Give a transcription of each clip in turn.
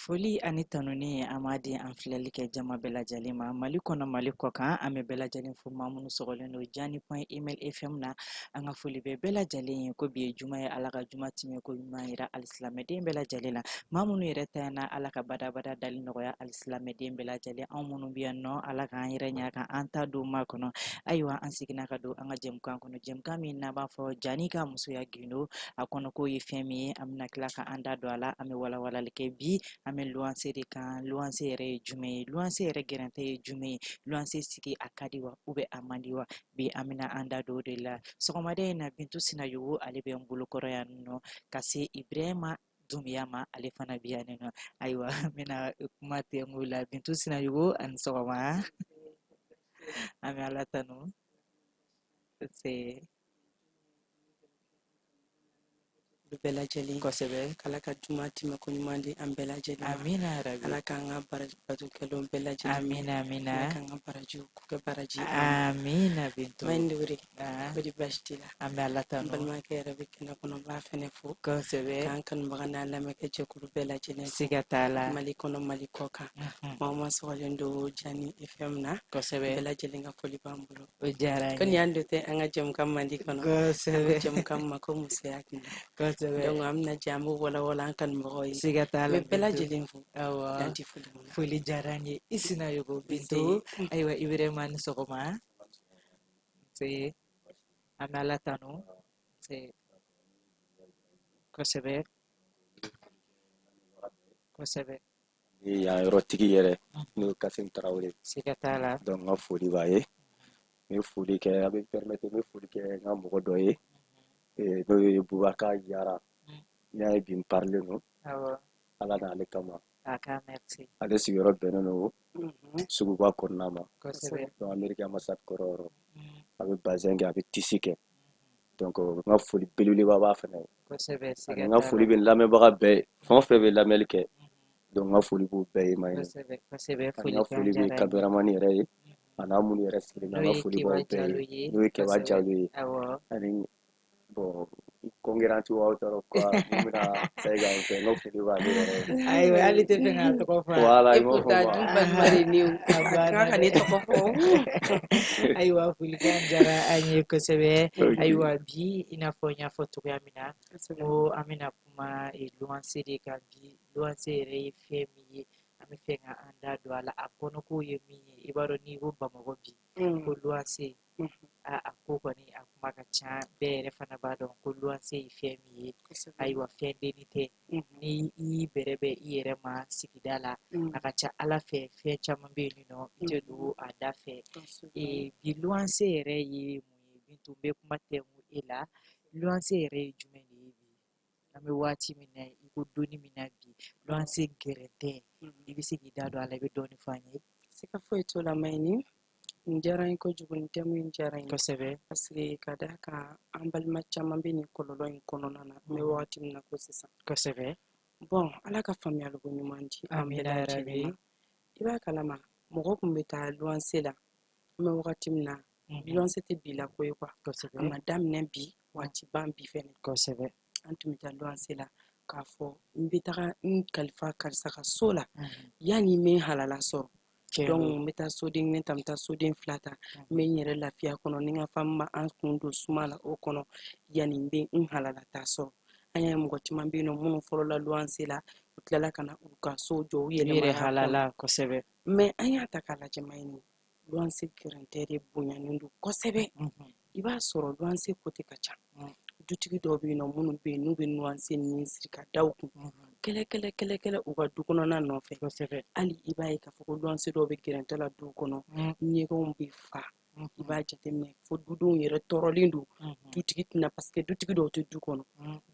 Foli ani tanuni a ma di an filɛli kɛ jama bɛɛ lajɛlen ma Mali kɔnɔ Mali kɔ kan an bɛ bɛɛ lajɛlen fo maa minnu sɔgɔlen don Jani point email FM na an ka foli bɛ bɛɛ lajɛlen ye ko bi ye juma ye Ala ka juma timɛ ko ɲuman yira alisilamɛden bɛɛ lajɛlen na maa minnu yɛrɛ ta na Ala ka badabada dali nɔgɔya alisilamɛden bɛɛ lajɛlen anw minnu bɛ yan nɔ Ala k'an yɛrɛ ɲa kan an ta don ma kɔnɔ ayiwa an seginna ka don an ka jɛmukan kɔnɔ jɛmukan min n'a b'a fɔ Jani ka musoya gindo a kɔnɔ k'o ye fɛn min ye an bɛna tila ka an da don a la an bɛ walawalali kɛ bi an bɛ luwanse de kan luwanse yɛrɛ ye jumɛn ye luwanse yɛrɛ gɛrɛntɛ ye jumɛn ye luwanse sigi a ka di wa a man di wa bi an bɛna an da don o de la sɔgɔmada in na Bintu Sinayogo ale bɛ n bolokɔrɔ yan nɔ ka se Ibrahima Dunbiya ma ale fana bi yan nɔ ayiwa n bɛna kuma tɛnku la Bintu Sinayogo ani sɔgɔma an bɛ Ala tanu bɛɛ lajɛlen kosɛbɛ Ala ka juma timɛ ko ɲuman di an bɛɛ lajɛlen ma. amina yarabi Ala k'an ka baratokɛlaw bɛɛ lajɛlen amina amina Ala k'an ka barajiw k'u kɛ baraji amina Bintu ma ndore bari baasi t'i la an bɛ Ala an tanu balimakɛ yɛrɛ bɛ kɛnɛ kɔnɔ b'a fɛnɛ fo kosɛbɛ k'an kanubaga n'a lamɛnkɛ jɛkulu bɛɛ lajɛlen fo siga t'a la Mali kɔnɔ Mali kɔ kan maa ma sɔgɔlen don Jani FM na kosɛbɛ bɛɛ lajɛlen ka foli b'an bolo o diyara n ko nin ye y'an don tɛ an ka jɛmukan mandi kɔnɔ kosɛbɛ an ko jɛmukan ma ko musoya gindo kosɛbɛ donc an bɛna jɛ an b'o walawala an kanubagaw ye siga t'a la bɛ bɛɛ lajɛlen fo awɔ dan tɛ foli mun na foli diyara n ye i Sinayogo Bintu ayiwa Ibrahima ni sɔgɔma an bɛ Ala tanu kosɛbɛ kosɛbɛ yan yɔrɔtigi yɛrɛ n'o ye Kasim Tarawele siga t'a la donc n ka foli b'a ye n bɛ foli kɛ a bɛ permettre n bɛ foli kɛ n ka mɔgɔ dɔ ye n'o ye Bubakar Jara n y'a ye bi n parler non awɔ Ala n'ale kama a ka merci ale sigiyɔrɔ bɛnnen don Suguba kɔnɔna ma kosɛbɛ donc Ameriki ambassade kɔrɔ yɔrɔ a bɛ bazin kɛ a bɛ tisi kɛ donc n ka foli belebeleba b'a fɛnɛ ye kosɛbɛ ani siga n ka t'a foli la bɛ lamɛnbaga bɛɛ ye fɛn o fɛn bɛ lamɛnli kɛ donc n ka foli b'u bɛɛ ye ma ye kosɛbɛ kosɛbɛ ani n foli ka kan foli bɛ diyara n ye kameramani yɛrɛ ye a n'a minnu yɛrɛ sigilen n'o bɛ n ka ye foli Keba b'aw bɛɛ Jalo ye ye n'o ye Keba kosɛbɛ Jalo ye awɔ ani bon concurrent aw tɔɔrɔ quoi mun bɛna sayiga in fɛ n ka foli b'ale yɛrɛ ye ayiwa hali tɛ fɛ k'a tɔgɔ fɔ voilà e i m'a ko fɔ ta ma du balima de ne a banna kan ka ne dɛ tɔgɔ fɔ ayiwa folikan diyara an ye kosɛbɛ ok ayiwa bi i n'a fɔ n y'a fɔ cogoya min na ko an bɛna kuma luwanse de kan bi luwanse yɛrɛ ye fɛn min ye an bɛ fɛ ka an da don a la a kɔnɔko ye min ye i b'a dɔn n'i ko Bamakɔ bi ko luwanse a ko kɔni a kuma ka ca bɛɛ yɛrɛ fana b'a dɔn ko luwanse ye fɛn min ye ayiwa fɛn denni tɛ ni i bɛrɛ bɛ i yɛrɛ ma sigida la a ka ca Ala fɛ fɛn caman bɛ yen nɔ i tɛ don a da fɛ bi luwanse yɛrɛ ye mun ye Bintu n bɛ kuma tɛnku e la luwanse yɛrɛ ye jumɛn de ye bi an bɛ waati min na i ko donni min na bi luwanse gɛrɛntɛ i bɛ se k'i da don a la i bɛ dɔɔnin fɔ an ye siga foyi t'o la Mayini n diyara n ye kojugu nin thème in diyara n ye kosɛbɛ parce que ka d'a kan an balima caman bɛ nin kɔlɔlɔ in kɔnɔna na n bɛ wagati min na ko sisan kosɛbɛ bon Ala ka faamuyali ko ɲuman di an bɛɛ amina lajɛlen ma yarabi i b'a kalama mɔgɔ tun bɛ taa luwanse la an bɛ wagati min na luwanse tɛ bi la ko ye quoi a kosɛbɛ ma daminɛ bi waati ban bi fɛnɛ kosɛbɛ an tun bɛ taa luwanse la k'a fɔ n bɛ taga n kalifa karisa ka so la yanni n bɛ n halala sɔrɔ donc n bɛ taa soden kelen ta n bɛ taa soden fila ta n bɛ n yɛrɛ lafiya kɔnɔ ni n ka fami ma an kun don suma la o kɔnɔ yanni n bɛ n halala ta sɔrɔ an y'a ye mɔgɔ caman bɛ yen nɔ minnu fɔlɔla luwanse la u tilala ka na u ka so jɔ u yɛrɛ halala kosɛbɛ mais an y'a ta k'a lajɛ Mayini luwanse gɛrɛntɛ de bonyalen don kosɛbɛ i b'a sɔrɔ luwanse kote ka ca dutigi dɔw bɛ yen nɔ minnu bɛ yen n'u bɛ luwanse ni siri ka da u kun kɛlɛ u ka du kɔnɔna nɔfɛ hali i b'a ye k'a fɔ ko luwanse dɔw bɛ gɛrɛntɛ la du kɔnɔ ɲɛgɛnw bɛ fa i b'a jateminɛ fo dudenw yɛrɛ tɔɔrɔlen don dutigi tɛna parce que dutigi dɔw tɛ du kɔnɔ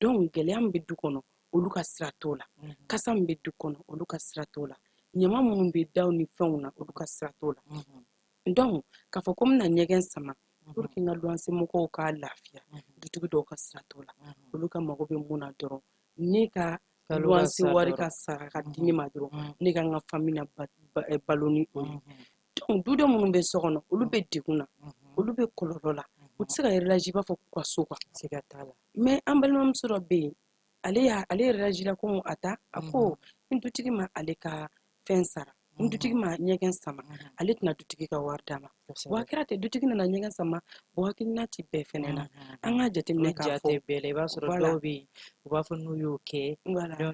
donc gɛlɛya min bɛ du kɔnɔ olu ka sira t'o la kasa min bɛ du kɔnɔ olu ka sira t'o la ɲama minnu bɛ daw ni fɛnw na olu ka sira t'o la donc k'a fɔ ko n bɛna ɲɛgɛn sama pour que n ka luwanse mɔgɔw k'a lafiya dutigi dɔw ka sira t'o la olu ka mago bɛ mun na dɔrɔn ne ka luwanse wari ka sara ka di ne ma dɔrɔn ne ka n ka famille na balo ni o ye donc dudenw minnu bɛ so kɔnɔ olu bɛ degun na olu bɛ kɔlɔlɔ la u tɛ se ka réagir i b'a fɔ k'u ka so quoi mais an balimamuso dɔ bɛ yen ale réagir la ko a ta a ko ni dutigi ma ale ka fɛn sara ni dutigi ma ɲɛgɛn sama ale tɛna dutigi ka wari d'a ma wa a kɛra ten dutigi nana ɲɛgɛn sama o hakilina ti bɛɛ fɛnɛ na an ka jateminɛ k'a fɔ bɛɛ la i b'a sɔrɔ dɔw bɛ yen u b'a fɔ n'u y'o kɛ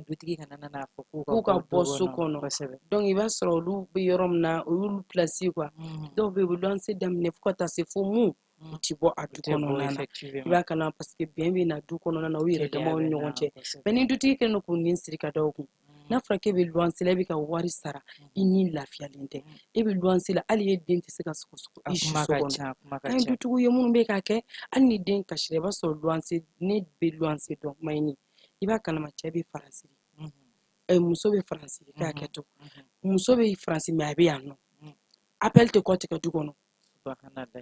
dutigi kana n'a fɔ k'u ka bɔ so kɔnɔ donc i b'a sɔrɔ olu bɛ yɔrɔ min na o y'olu place quoi dɔw bɛ yen u bɛ luwanse daminɛ fo ka taa se fo mun u ti bɔ a du kɔnɔna na i b'a kana parce que bɛn bɛ na du kɔnɔna na u yɛrɛ damaw ni ɲɔgɔn cɛ mais ni dutigi kɛlen don k'u nin siri ka da o kun n'a fɔra k'e bɛ luwanse la i bɛ ka wari sara i ni lafiyalen tɛ e bɛ luwanse la hali e den tɛ se ka sogo i si so kɔnɔ an ye dutigiw ye minnu bɛ k'a kɛ hali ni den kasira i b'a sɔrɔ luwanse ne bɛ luwanse dɔn maɲini i b'a kalama cɛ bɛ faransi muso bɛ faransi k'a kɛ to muso bɛ faransi mais a bɛ yan nɔ appel tɛ kɔ tigɛ du kɔnɔ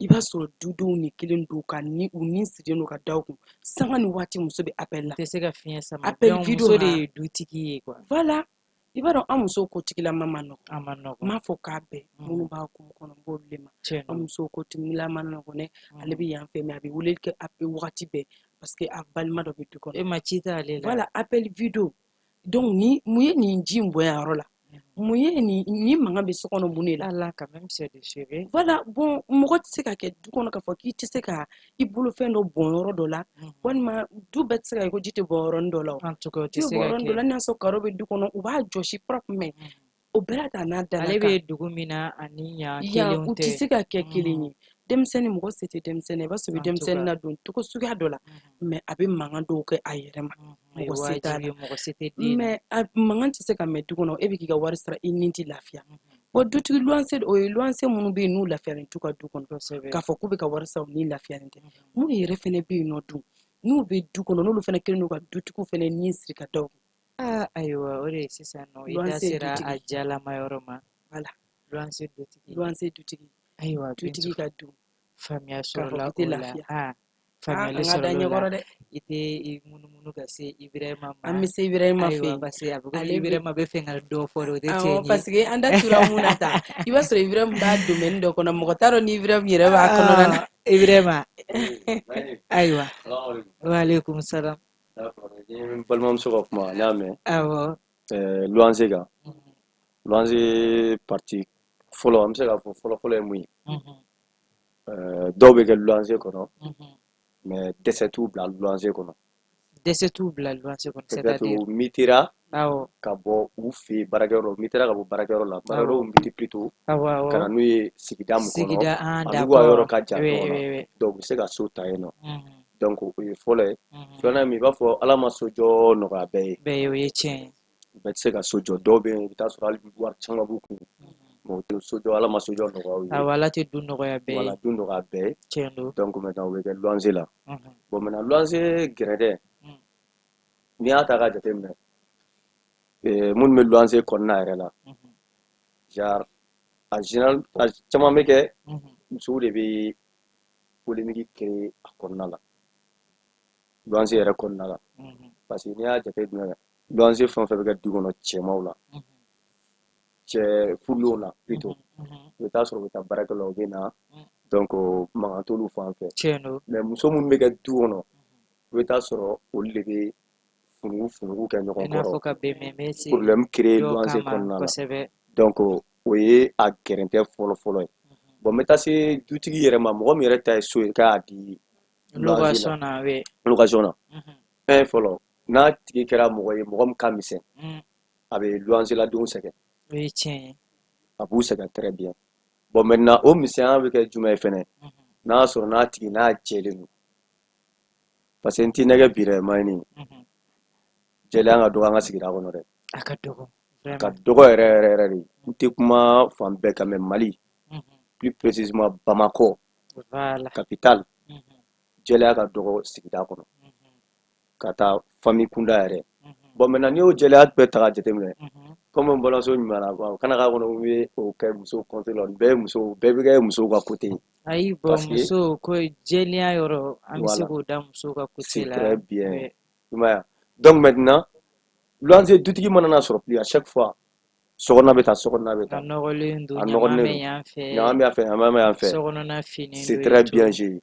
i b'a sɔrɔ dudenw ni kelen don ka ni u ni sirilen don ka da kun sanga ni waati muso bɛ appel la tɛ se ka fiɲɛ sama appel video muso de ye dutigi ye quoi voilà i b'a dɔn an musow ko tigilama ma nɔgɔ a ma nɔgɔ n m'a fɔ k'a bɛɛ minnu b'a kun kɔnɔ n b'olu de ma an musow ko tigilama nɔgɔ dɛ ale bɛ yan fɛ mais a bɛ wele kɛ a bɛ wagati bɛɛ parce que a balima dɔ bɛ du kɔnɔ e ma ci t'ale la voilà appel video donc ni mun ye nin ji in bonya yɔrɔ la mun ye ni mankan bɛ so kɔnɔ mun de la Allah quand même c'est déchiré voilà bon mɔgɔ tɛ se ka kɛ du kɔnɔ k'a fɔ k'i tɛ se ka i bolo fɛn dɔ bɔn yɔrɔ dɔ la walima du bɛɛ tɛ se ka kɛ ko ji tɛ bɔn yɔrɔnin dɔ la en tout cas o tɛ ji se bɔn ka yɔrɔnin dɔ la ni y'a sɔrɔ karo bɛ du kɔnɔ u b'a jɔsi propre mais o bɛɛ la t'a n'a dala ale bɛ dugu min na ani yan kelenw u tɛ se ka kɛ kelen ye denmisɛnnin mɔgɔ se tɛ denmisɛnnin i b'a sɔrɔ i bɛ denmisɛnnin na don cogo suguya dɔ la mais a bɛ mankan dɔw kɛ a yɛrɛ ma mɔgɔ se t'a la mais mankan tɛ se ka mɛn du kɔnɔ e bɛ k'i ka wari sara i ni tɛ lafiya wa dutigi luwanse o ye luwanse minnu bɛ yen n'u lafiyalen t'u ka du kɔnɔ k'a fɔ k'u bɛ ka wari sara u ni lafiyalen tɛ minnu yɛrɛ fɛnɛ bɛ yen nɔ dun n'u bɛ du kɔnɔ n'olu fɛnɛ kelen don ka dutigiw fɛnɛ ni siri ka da o kun ayiwa o de ye sisan nɔ i da sera a jalama yɔrɔ ma voilà luwanse dutigi ayiwa dutigi ka du faamuya sɔrɔla o la faamuyali sɔrɔla dɛ i tɛ munumunu ka se Ibirahima ma an bɛ se Ibirahima fɛ yen parce que a bɛ komi Ibirahima bɛ fɛ ka dɔ fɔ o tɛ tiɲɛ ye parce que an da tura mun na ta i b'a sɔrɔ Ibirahima b'a domaine dɔ kɔnɔ mɔgɔ t'a dɔn ni Ibirahima yɛrɛ b'a kɔnɔna na Ibirahima ayiwa waaleykum salam n balimamuso ka kuma n y'a mɛn awɔ luwanse kan luwanse parti fɔlɔ an bɛ se k'a fɔ fɔlɔ-fɔlɔ ye mun ye dɔw bɛ kɛ luwanse kɔnɔ mais dɛsɛ t'u bila luwanse kɔnɔ c'est-à-dire u mitira ka bɔ u fɛ baarakɛyɔrɔ mitira ka bɔ baarakɛyɔrɔ la baarakɛyɔrɔ miti plutôt ka na n'u ye sigida min kɔnɔ ani ka yɔrɔ ka jan ɲɔgɔn na donc u bɛ se ka so ta yen nɔ donc o ye fɔlɔ ye filanan ye min i b'a fɔ ala ma sojɔ nɔgɔya bɛɛ ye o ye tiɲɛ ye bɛɛ tɛ se ka sojɔ dɔw bɛ yen i bɛ taa sɔrɔ hali wari caman b'u kun bon o tɛ sojɔ ala ma sojɔ nɔgɔya u ye ala tɛ du nɔgɔya bɛɛ ye voilà du nɔgɔya bɛɛ ye tiɲɛ don donc maintenant u bɛ kɛ luwanse la bon maintenant luwanse gɛrɛdɛ n'i y'a ta k'a jateminɛ minnu bɛ luwanse kɔnɔna yɛrɛ la genre a général a caman bɛ kɛ musow de bɛ polémique créer a kɔnɔna la luwanse yɛrɛ kɔnɔna la parce que n'i y'a jateminɛ luwanse fɛn o fɛn bɛ kɛ du kɔnɔ cɛmanw la cɛ furulenw na plutôt i bɛ taa sɔrɔ u bɛ taa baarakɛ la u bɛ na donc mankan t'olu fan fɛ mais muso minnu bɛ kɛ du kɔnɔ i bɛ taa sɔrɔ olu de bɛ funugu kɛ ɲɔgɔn kɔrɔ problème créer luwanse kɔnɔna la donc o ye a gɛrɛntɛ fɔlɔ-fɔlɔ ye bon n bɛ taa se dutigi yɛrɛ ma mɔgɔ min yɛrɛ ta ye so ye k'a di location na fɛn fɔlɔ n'a tigi kɛra mɔgɔ ye mɔgɔ min ka misɛn a bɛ luwanseladenw sɛgɛn o ye tiɲɛ ye a b'u sɛgɛn très bien bon maintenant o misɛnya bɛ kɛ jumɛn ye fɛnɛ n'a sɔrɔ n'a tigi n'a jɛlen don parce que n t'i nɛgɛ bi dɛ Mayini jɛlenya ka dɔgɔ an ka sigida kɔnɔ dɛ a ka dɔgɔ yɛrɛ yɛrɛ de n tɛ kuma fan bɛɛ kan mais Mali plus précisément Bamakɔ capitale jɛlenya ka dɔgɔ sigida kɔnɔ ka taa famille kunda yɛrɛ bon maintenant n'i y'o jɛlenya bɛɛ ta k'a jateminɛ comme n balimamuso ɲuman na o kana k'a kɔnɔ u bɛ o kɛ muso compte la bɛɛ bɛ kɛ musow ka côté ye ayi bon muso ko jɛlenya yɔrɔ an bɛ se k'o da musow ka côté la c'est très bien i m'a ye donc maintenant luwanse dutigi mana na sɔrɔ plus à chaque fois sokɔnɔna bɛ taa a nɔgɔlen don ɲaman bɛ yan fɛ ɲaman bɛ yan fɛ sokɔnɔna finen c'est très bien géré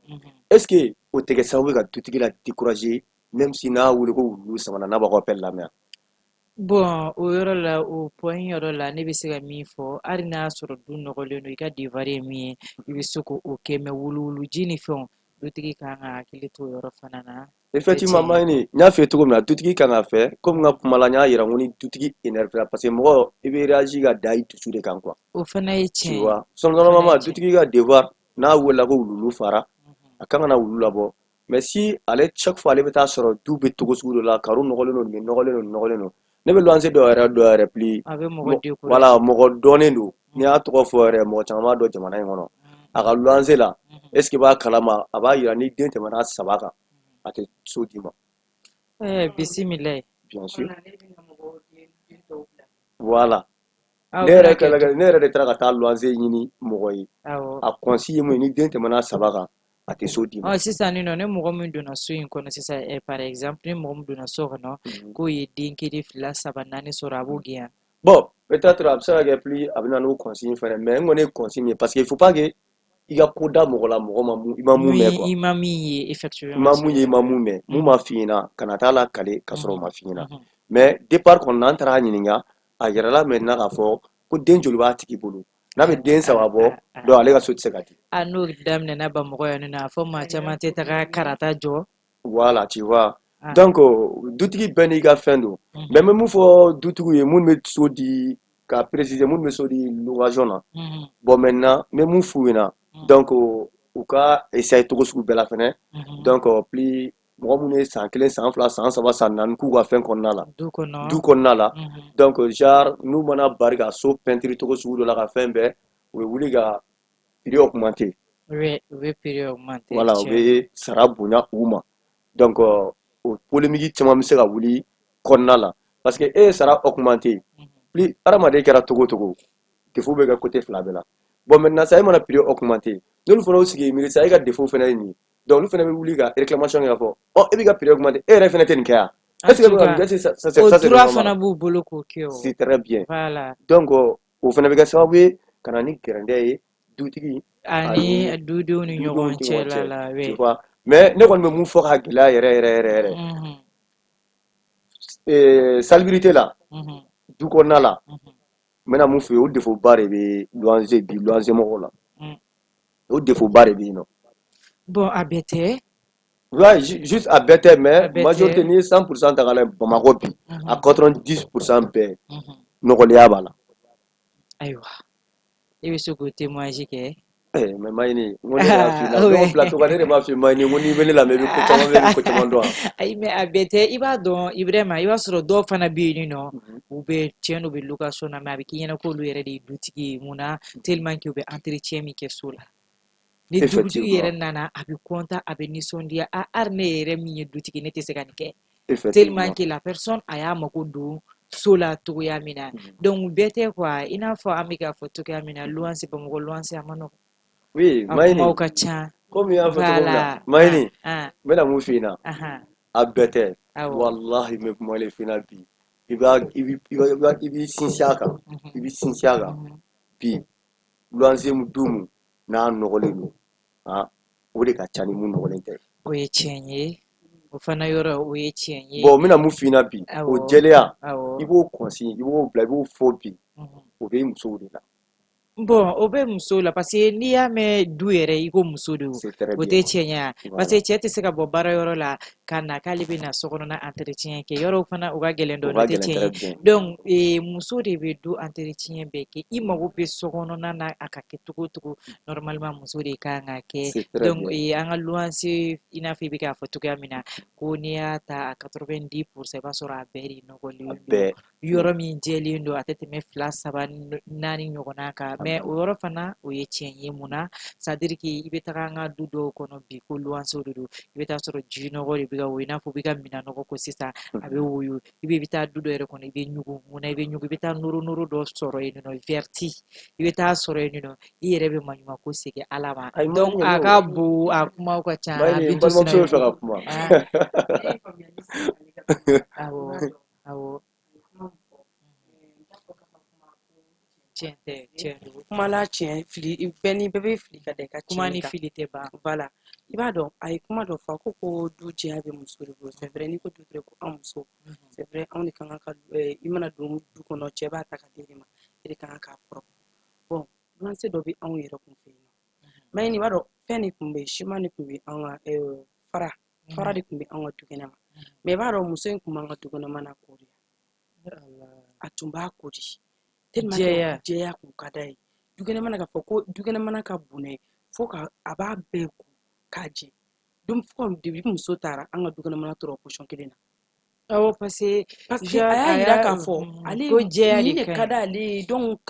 est-ce que o tɛ kɛ sababu ye ka dutigi la décourager même si n'a wele ko wulu sama n'a b'a ka appel lamɛn Bon, o yɔrɔ la o point yɔrɔ la ne bɛ se ka min fɔ hali n'a sɔrɔ du nɔgɔlen don i ka devoir ye min ye i bɛ se k'o kɛ mais wuluwuluji ni fɛnw dutigi kan ka hakili to o yɔrɔ fana na. Effectivement Mayini n y'a f'i ye cogo min na dutigi kan ka fɛ comme n ka kuma la n y'a yira n ko ni dutigi énervé la parce que mɔgɔ i bɛ réagir ka da i dusu de kan quoi. O fana ye Tu tiɲɛ ye. vois normalement dutigi ka devoir n'a welela ko wululu fara a kan ka na wulu labɔ mais si ale chaque fois ale bɛ taa sɔrɔ du bɛ cogo sugu dɔ la carreau nɔgɔlen don nin nɔgɔlen don nin nɔgɔlen don ne bɛ luwanse dɔ yɛrɛ pli a bɛ mɔgɔ décourager. voilà mɔgɔ dɔnnen don n'i y'a tɔgɔ fɔ yɛrɛ mɔgɔ caman b'a dɔn jamana in kɔnɔ a ka luwanse la est ce que b'a kalama a b'a yira ni den tɛmɛna 3 kan a tɛ so d'i ma. Bisimila. Bien sûr. Voilà. Aw ne yɛrɛ de taara ka taa luwanse ɲini mɔgɔ ye awɔ a consigne ye mun ye ni den tɛmɛna 3 kan a tɛ so d'i ma. sisan nin nɔ ni mɔgɔ min donna so in kɔnɔ sisan par exemple ni mɔgɔ min donna so kɔnɔ k'o ye den 1 2 3 4 sɔrɔ a b'o gɛn. Bon peut-être a bɛ se ka kɛ plus a bɛ na n'o consigne fɛnɛ mais n kɔni ye consigne ye parce que il faut pas que i ka ko da mɔgɔ la mɔgɔ ma i ma mun mɛn quoi. I ma min ye effectivement. I ma mun ye i ma mun mɛn mun ma f'i ɲɛna kana taa la kale ka sɔrɔ o ma f'i ɲɛna mais départ kɔni na an taara ɲininka a yɛrɛla maintenant k'a fɔ ko den joli b'a tigi bolo n'a bɛ den 3 bɔ donc ale ka so tɛ se ka di. N'o daminɛna Bamakɔ yan nɔ a fɔ maa caman tɛ taga karata jɔ. Voilà tu vois donc dutigi bɛɛ n'i ka fɛn don mais n bɛ mun fɔ dutigiw ye minnu bɛ so di ka préciser minnu bɛ so di location na bon maintenant n bɛ mun f'u ɲɛna donc u ka essayer cogo sugu bɛɛ la fɛnɛ donc plus mɔgɔ minnu ye san 1 san 2 san 3 san 4 k'u ka fɛn kɔnɔna la du kɔnɔna la donc genre n'u mana bari ka so peinture cogo sugu dɔ la ka fɛn bɛɛ u bɛ wuli ka prix augmenter. Oui, u bɛ prix augmenter. Voilà u bɛ sara bonya u ma donc o polémique caman bɛ se ka wuli kɔnɔna la parce que e ye sara augmenter plus hadamaden kɛra cogo o cogo défaut bɛ kɛ côté 2 bɛɛ la bon maintenant sa e mana prix augmenter n'olu fana y'u sigi miiri sa e ka défaut fana ye nin ye donc olu fana bɛ wuli ka réclamation kɛ ka fɔ e bɛ ka prix augmenter e yɛrɛ fana tɛ nin kɛ yan est ce que ça c'est droit fana b'u bolo k'o kɛ o. c'est très bien voilà donc o fana bɛ kɛ sababu ye ka na ni gɛrɛndɛ ye dutigi ani dudenw ni ɲɔgɔn cɛ la tu vois mais ne kɔni bɛ mun fɔ ka gɛlɛya yɛrɛ salubrité la du kɔnɔna la n bɛna mun f'i ye o défaut ba de bɛ luwanse bi luwanse mɔgɔw la o défaut ba de bɛ yen nɔ. Bon a bɛɛ tɛ. Ouais, juste à Bethel, mais majorité ni 100% ta kala Bamako bi à 90% bɛɛ nɔgɔlenya b'a la. Ayiwa i bɛ se k'o témoignage kɛ. Mais Mayini n ko ne y'a f'i la donc plateau kan ne de b'a f'i Mayini n ko n'i bɛ ne lamɛn i bɛ ko caman bɛ ko caman dɔn. Ayi mais a bɛɛ tɛ i b'a dɔn Ibrahima i b'a sɔrɔ dɔw fana bɛ yen nɔ u bɛ tiɲɛ don u bɛ location na mais a bɛ k'i ɲɛna k'olu yɛrɛ de ye dutigi ye mun na tellement que u bɛ entretien min kɛ so la. Ni dutigi yɛrɛ nana a bɛ content a bɛ nisɔndiya hali ne yɛrɛ min ye dutigi ne tɛ se ka nin kɛ tellement que la personne a y'a mako don so la togoya min na donc bɛɛ tɛ quoi i n'a fɔ an bɛ k'a fɔ togoya min na luwanse Bamakɔ luwanse a ma nɔgɔn. Oui Mayini a kumaw ka ca. Comme i y'a fɔ cogo min na Mayini n bɛna mun f'i ɲɛna a bɛɛ tɛ walahi n bɛ kuma le f'i ɲɛna bi i b'i sinsin a kan i b'i sinsin a kan bi luwanse du mun n'a nɔgɔlen don o de ka ca ni mun nɔgɔlen tɛ. O ye tiɲɛ ye o fana yɔrɔ o ye tiɲɛ ye. Bon n bɛna mun f'i ɲɛna bi o jɛlenya i b'o consigne i b'o bila i b'o fɔ bi o bɛ musow de la. Bon o bɛ muso la parce que n'i y'a mɛn du yɛrɛ i ko muso de o tɛ tiɲɛ ye parce que cɛ tɛ se ka bɔ baarayɔrɔ la ka na k'ale bɛ na sokɔnɔna entretien kɛ yɔrɔ fana o ka gɛlɛn dɔɔnin o tɛ tiɲɛ ye donc muso de bɛ du entretien bɛɛ kɛ i mago bɛ sokɔnɔna na a ka kɛ cogo o cogo normalement muso de kan ka kɛ donc an ka luwanse i n'a fɔ i bɛ k'a fɔ cogoya min na ko n'i y'a ta a 90% i b'a sɔrɔ a bɛɛ de nɔgɔlen don yɔrɔ min jɛlen don a tɛ tɛmɛ 2 3 4 ɲɔgɔnna kan. Mais o yɔrɔ fana o ye tiɲɛ ye mun na c'est à dire que i bɛ taga an ka du dɔw kɔnɔ bi ko luwansew de don i bɛ taa sɔrɔ ji nɔgɔ de bɛ ka woyo i n'a fɔ u bɛ ka minɛn nɔgɔ ko sisan a bɛ woyo i bɛ taa du dɔ yɛrɛ kɔnɔ i bɛ ɲugu mun na i bɛ ɲugu i bɛ taa noro dɔ sɔrɔ yen nɔ verti i bɛ taa sɔrɔ yen nɔ i yɛrɛ bɛ maɲuman ko segin ala ma donc a ka bon a kumaw ka ca a bɛ to sinna awɔ tiɲɛ tɛ tiɲɛ don kuma la tiɲɛ fili bɛɛ ni bɛɛ bɛ fili ka da i ka kuma ni fili tɛ ban voilà i b'a dɔn a ye kuma dɔ fɔ ko du jɛya bɛ muso de bolo c'est vrai n'i ko du dɔrɔn ko an muso c'est vrai anw de kan ka i mana don du kɔnɔ cɛ b'a ta ka di e ma e de kan k'a kɔrɔ bon luwanse dɔ bɛ anw yɛrɛ kun fɛ yen nɔ mais i b'a dɔn fɛn de tun bɛ yen siman de tun bɛ an ka fara de tun bɛ an ka du kɛnɛ ma mais i b'a dɔn muso in tun b'an ka du kɔnɔ mana kori a tun b'a kori tellement que jɛya kun ka d'a ye du kɛnɛ mana k'a fɔ ko du kɛnɛ mana ka bonɛ fo ka a b'a bɛɛ ko k'a jɛ donc fo ka depuis muso taara an ka du kɛnɛ mana tora position kelen na awɔ parce que a y'a yira k'a fɔ ale ni de ka d'ale ye donc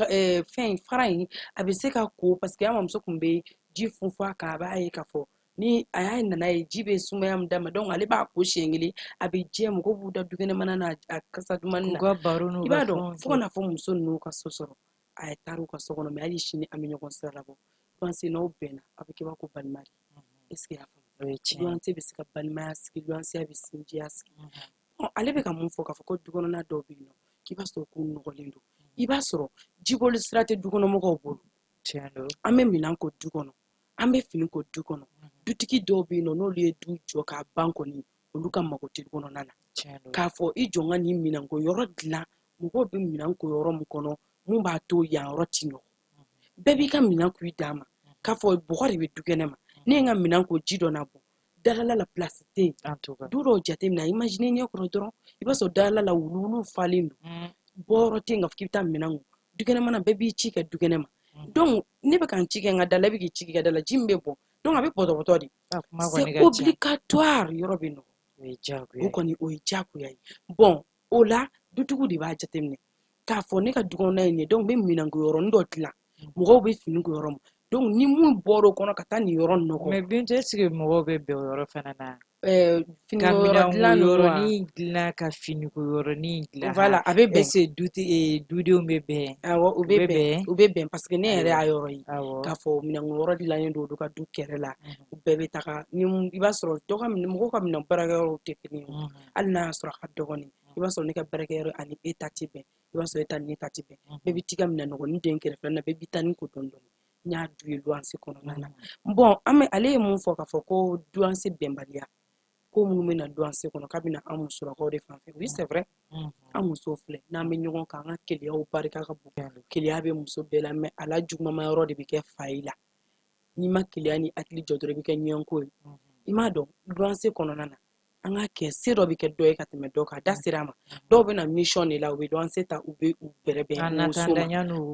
fɛn fara in a bɛ se ka ko parce que an mamuso tun bɛ ji funfun a kan a b'a ye k'a fɔ ni a y'a nana ye ji bɛ sumaya min d'a ma donc ale b'a ko siɲɛ kelen a bɛ jɛ mɔgɔw b'u da du kɛnɛ mana na a kasa dumanni na i b'a dɔn fo ka na fɔ muso ninnu ka so sɔrɔ a ye taara u ka so kɔnɔ mais hali sini an bɛ ɲɔgɔn sira labɔ luwanse n'aw bɛnna a bɛ kɛ b'a ko balima de est ce que y'a faamu luwanse bɛ se ka balimaya sigi luwanseya bɛ sinjiya sigi ale bɛ ka mun fɔ k'a fɔ ko du kɔnɔna dɔw bɛ yen nɔ k'i b'a sɔrɔ k'u nɔgɔlen don i b'a sɔrɔ jiboli sira tɛ du kɔnɔmɔgɔw bolo an bɛ minɛn ko du kɔnɔ an bɛ fini ko du kɔnɔ dutigi dɔw bɛ yen nɔ n'olu ye du jɔ k'a ban kɔni olu ka mago tɛ du kɔnɔna na k'a fɔ i jɔ n ka nin minɛn ko yɔrɔ dilan mɔgɔw bɛ minɛn ko yɔrɔ min kɔnɔ mun b'a to yan yɔrɔ ti nɔgɔ bɛɛ b'i ka minɛn ko i d'a ma k'a fɔ bɔgɔ de bɛ du kɛnɛ ma ne ye n ka minɛn ko ji dɔ na bɔ dalala la place tɛ yen du dɔw jateminɛ imagine ɲɛ kɔrɔ dɔrɔn i b'a sɔrɔ dalala la wuluwulu falen don bɔyɔrɔ tɛ yen k'a fɔ k'i bɛ taa minɛn ko du kɛnɛ mana bɛɛ b'i ci kɛ du kɛnɛ ma donc ne bɛ ka n ci kɛ n ka da la i bɛ k'i ci kɛ da la ji min bɛ bɔ donc a bɛ bɔtɔbɔtɔ de c'est obligatoire yɔrɔ bɛ nɔgɔ o kɔni o ye diyagoya ye bon o la dutigiw de b'a jateminɛ k'a fɔ ne ka du kɔnɔna ye nin ye donc n bɛ minɛn ko yɔrɔnin dɔ dilan mɔgɔw bɛ fini ko yɔrɔ ma donc ni mun bɔra o kɔnɔ ka taa nin yɔrɔ nɔgɔ mais Bintu est-ce que mɔgɔw bɛ bɛn o yɔrɔ fana na fini yɔrɔ dilan yɔrɔnin dilan ka fini ko yɔrɔnin dilan voilà a bɛ bɛn est-ce que dudenw bɛ bɛn awɔ u bɛ bɛn parce que ne yɛrɛ y'a yɔrɔ ye k'a fɔ minɛn ko yɔrɔ dilannen don olu ka du kɛrɛ la u bɛɛ bɛ taga ni i b'a sɔrɔ mɔgɔw ka minɛn baarakɛyɔrɔw tɛ kelen ye hali n'a y'a sɔrɔ a ka dɔgɔnin i b'a sɔrɔ ne ka baarakɛyɔrɔ ani e ta tɛ bɛn i b'a sɔrɔ e ta ni e ta tɛ bɛn bɛɛ bɛ t'i ka minɛn nɔgɔnin den kɛrɛfɛ na bɛɛ bɛ taa ni ko dɔɔnin dɔɔnin n y'a du ye luwanse kɔnɔna na bon ale ye mun fɔ k'a fɔ ko luwanse bɛnbaliya ko minnu bɛ na luwanse kɔnɔ k'a bɛ na an musolakaw de fan fɛ oui c'est vrai an musow filɛ n'an bɛ ɲɔgɔn kan an ka keleyaw barika ka bon keleya bɛ muso bɛɛ la mais a la jugumanma yɔrɔ de bɛ kɛ fa yi la n'i ma keleya ni hakili jɔ dɔrɔn i bɛ kɛ ɲɛnko ye i m'a dɔn luwanse kɔnɔna na an ka kɛ se dɔ bɛ kɛ dɔ ye ka tɛmɛ dɔ kan da sera a ma dɔw bɛ na mission de la u bɛ luwanse ta u bɛ u bɛrɛbɛn u so ma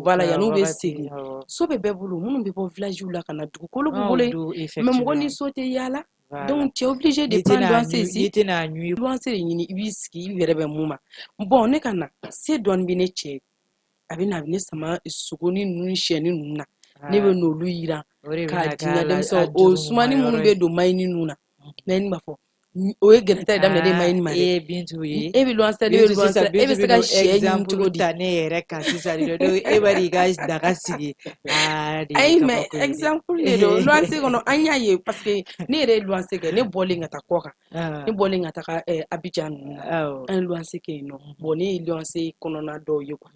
voilà yan'u bɛ segin so bɛ bɛɛ bolo minnu bɛ bɔ villagew la ka na dugukolo b'u bolo yen mais mɔgɔ ni so tɛ yaala donc tu es obligé de prendre luwanse ici luwanse de ɲini i b'i sigi i yɛrɛ bɛ mun ma bon ne ka na se dɔɔnin bɛ ne cɛ a bɛ na a bɛ ne sama sogoni ninnu siyɛni ninnu na ne bɛ n'olu yiran k'a di n ka denmisɛnw o sumani minnu bɛ don mayini ninnu na mais ne b'a fɔ o ye gɛrɛta ye daminɛ de mayini ma dɛ Bintu ye e bɛ luwanse e bɛ luwanse e bɛ se ka sɛ ɲini cogo di ta ne yɛrɛ kan sisan donc e b'a i ka daga sigi ayi mais exemple de don luwanse kɔnɔ an y'a ye parce que ne yɛrɛ ye luwanse kɛ ne bɔlen ka taa kɔ kan ne bɔlen ka taga Abidjan ninnu na an ye luwanse kɛ yen nɔ bon ne ye luwanse kɔnɔna dɔw ye quoi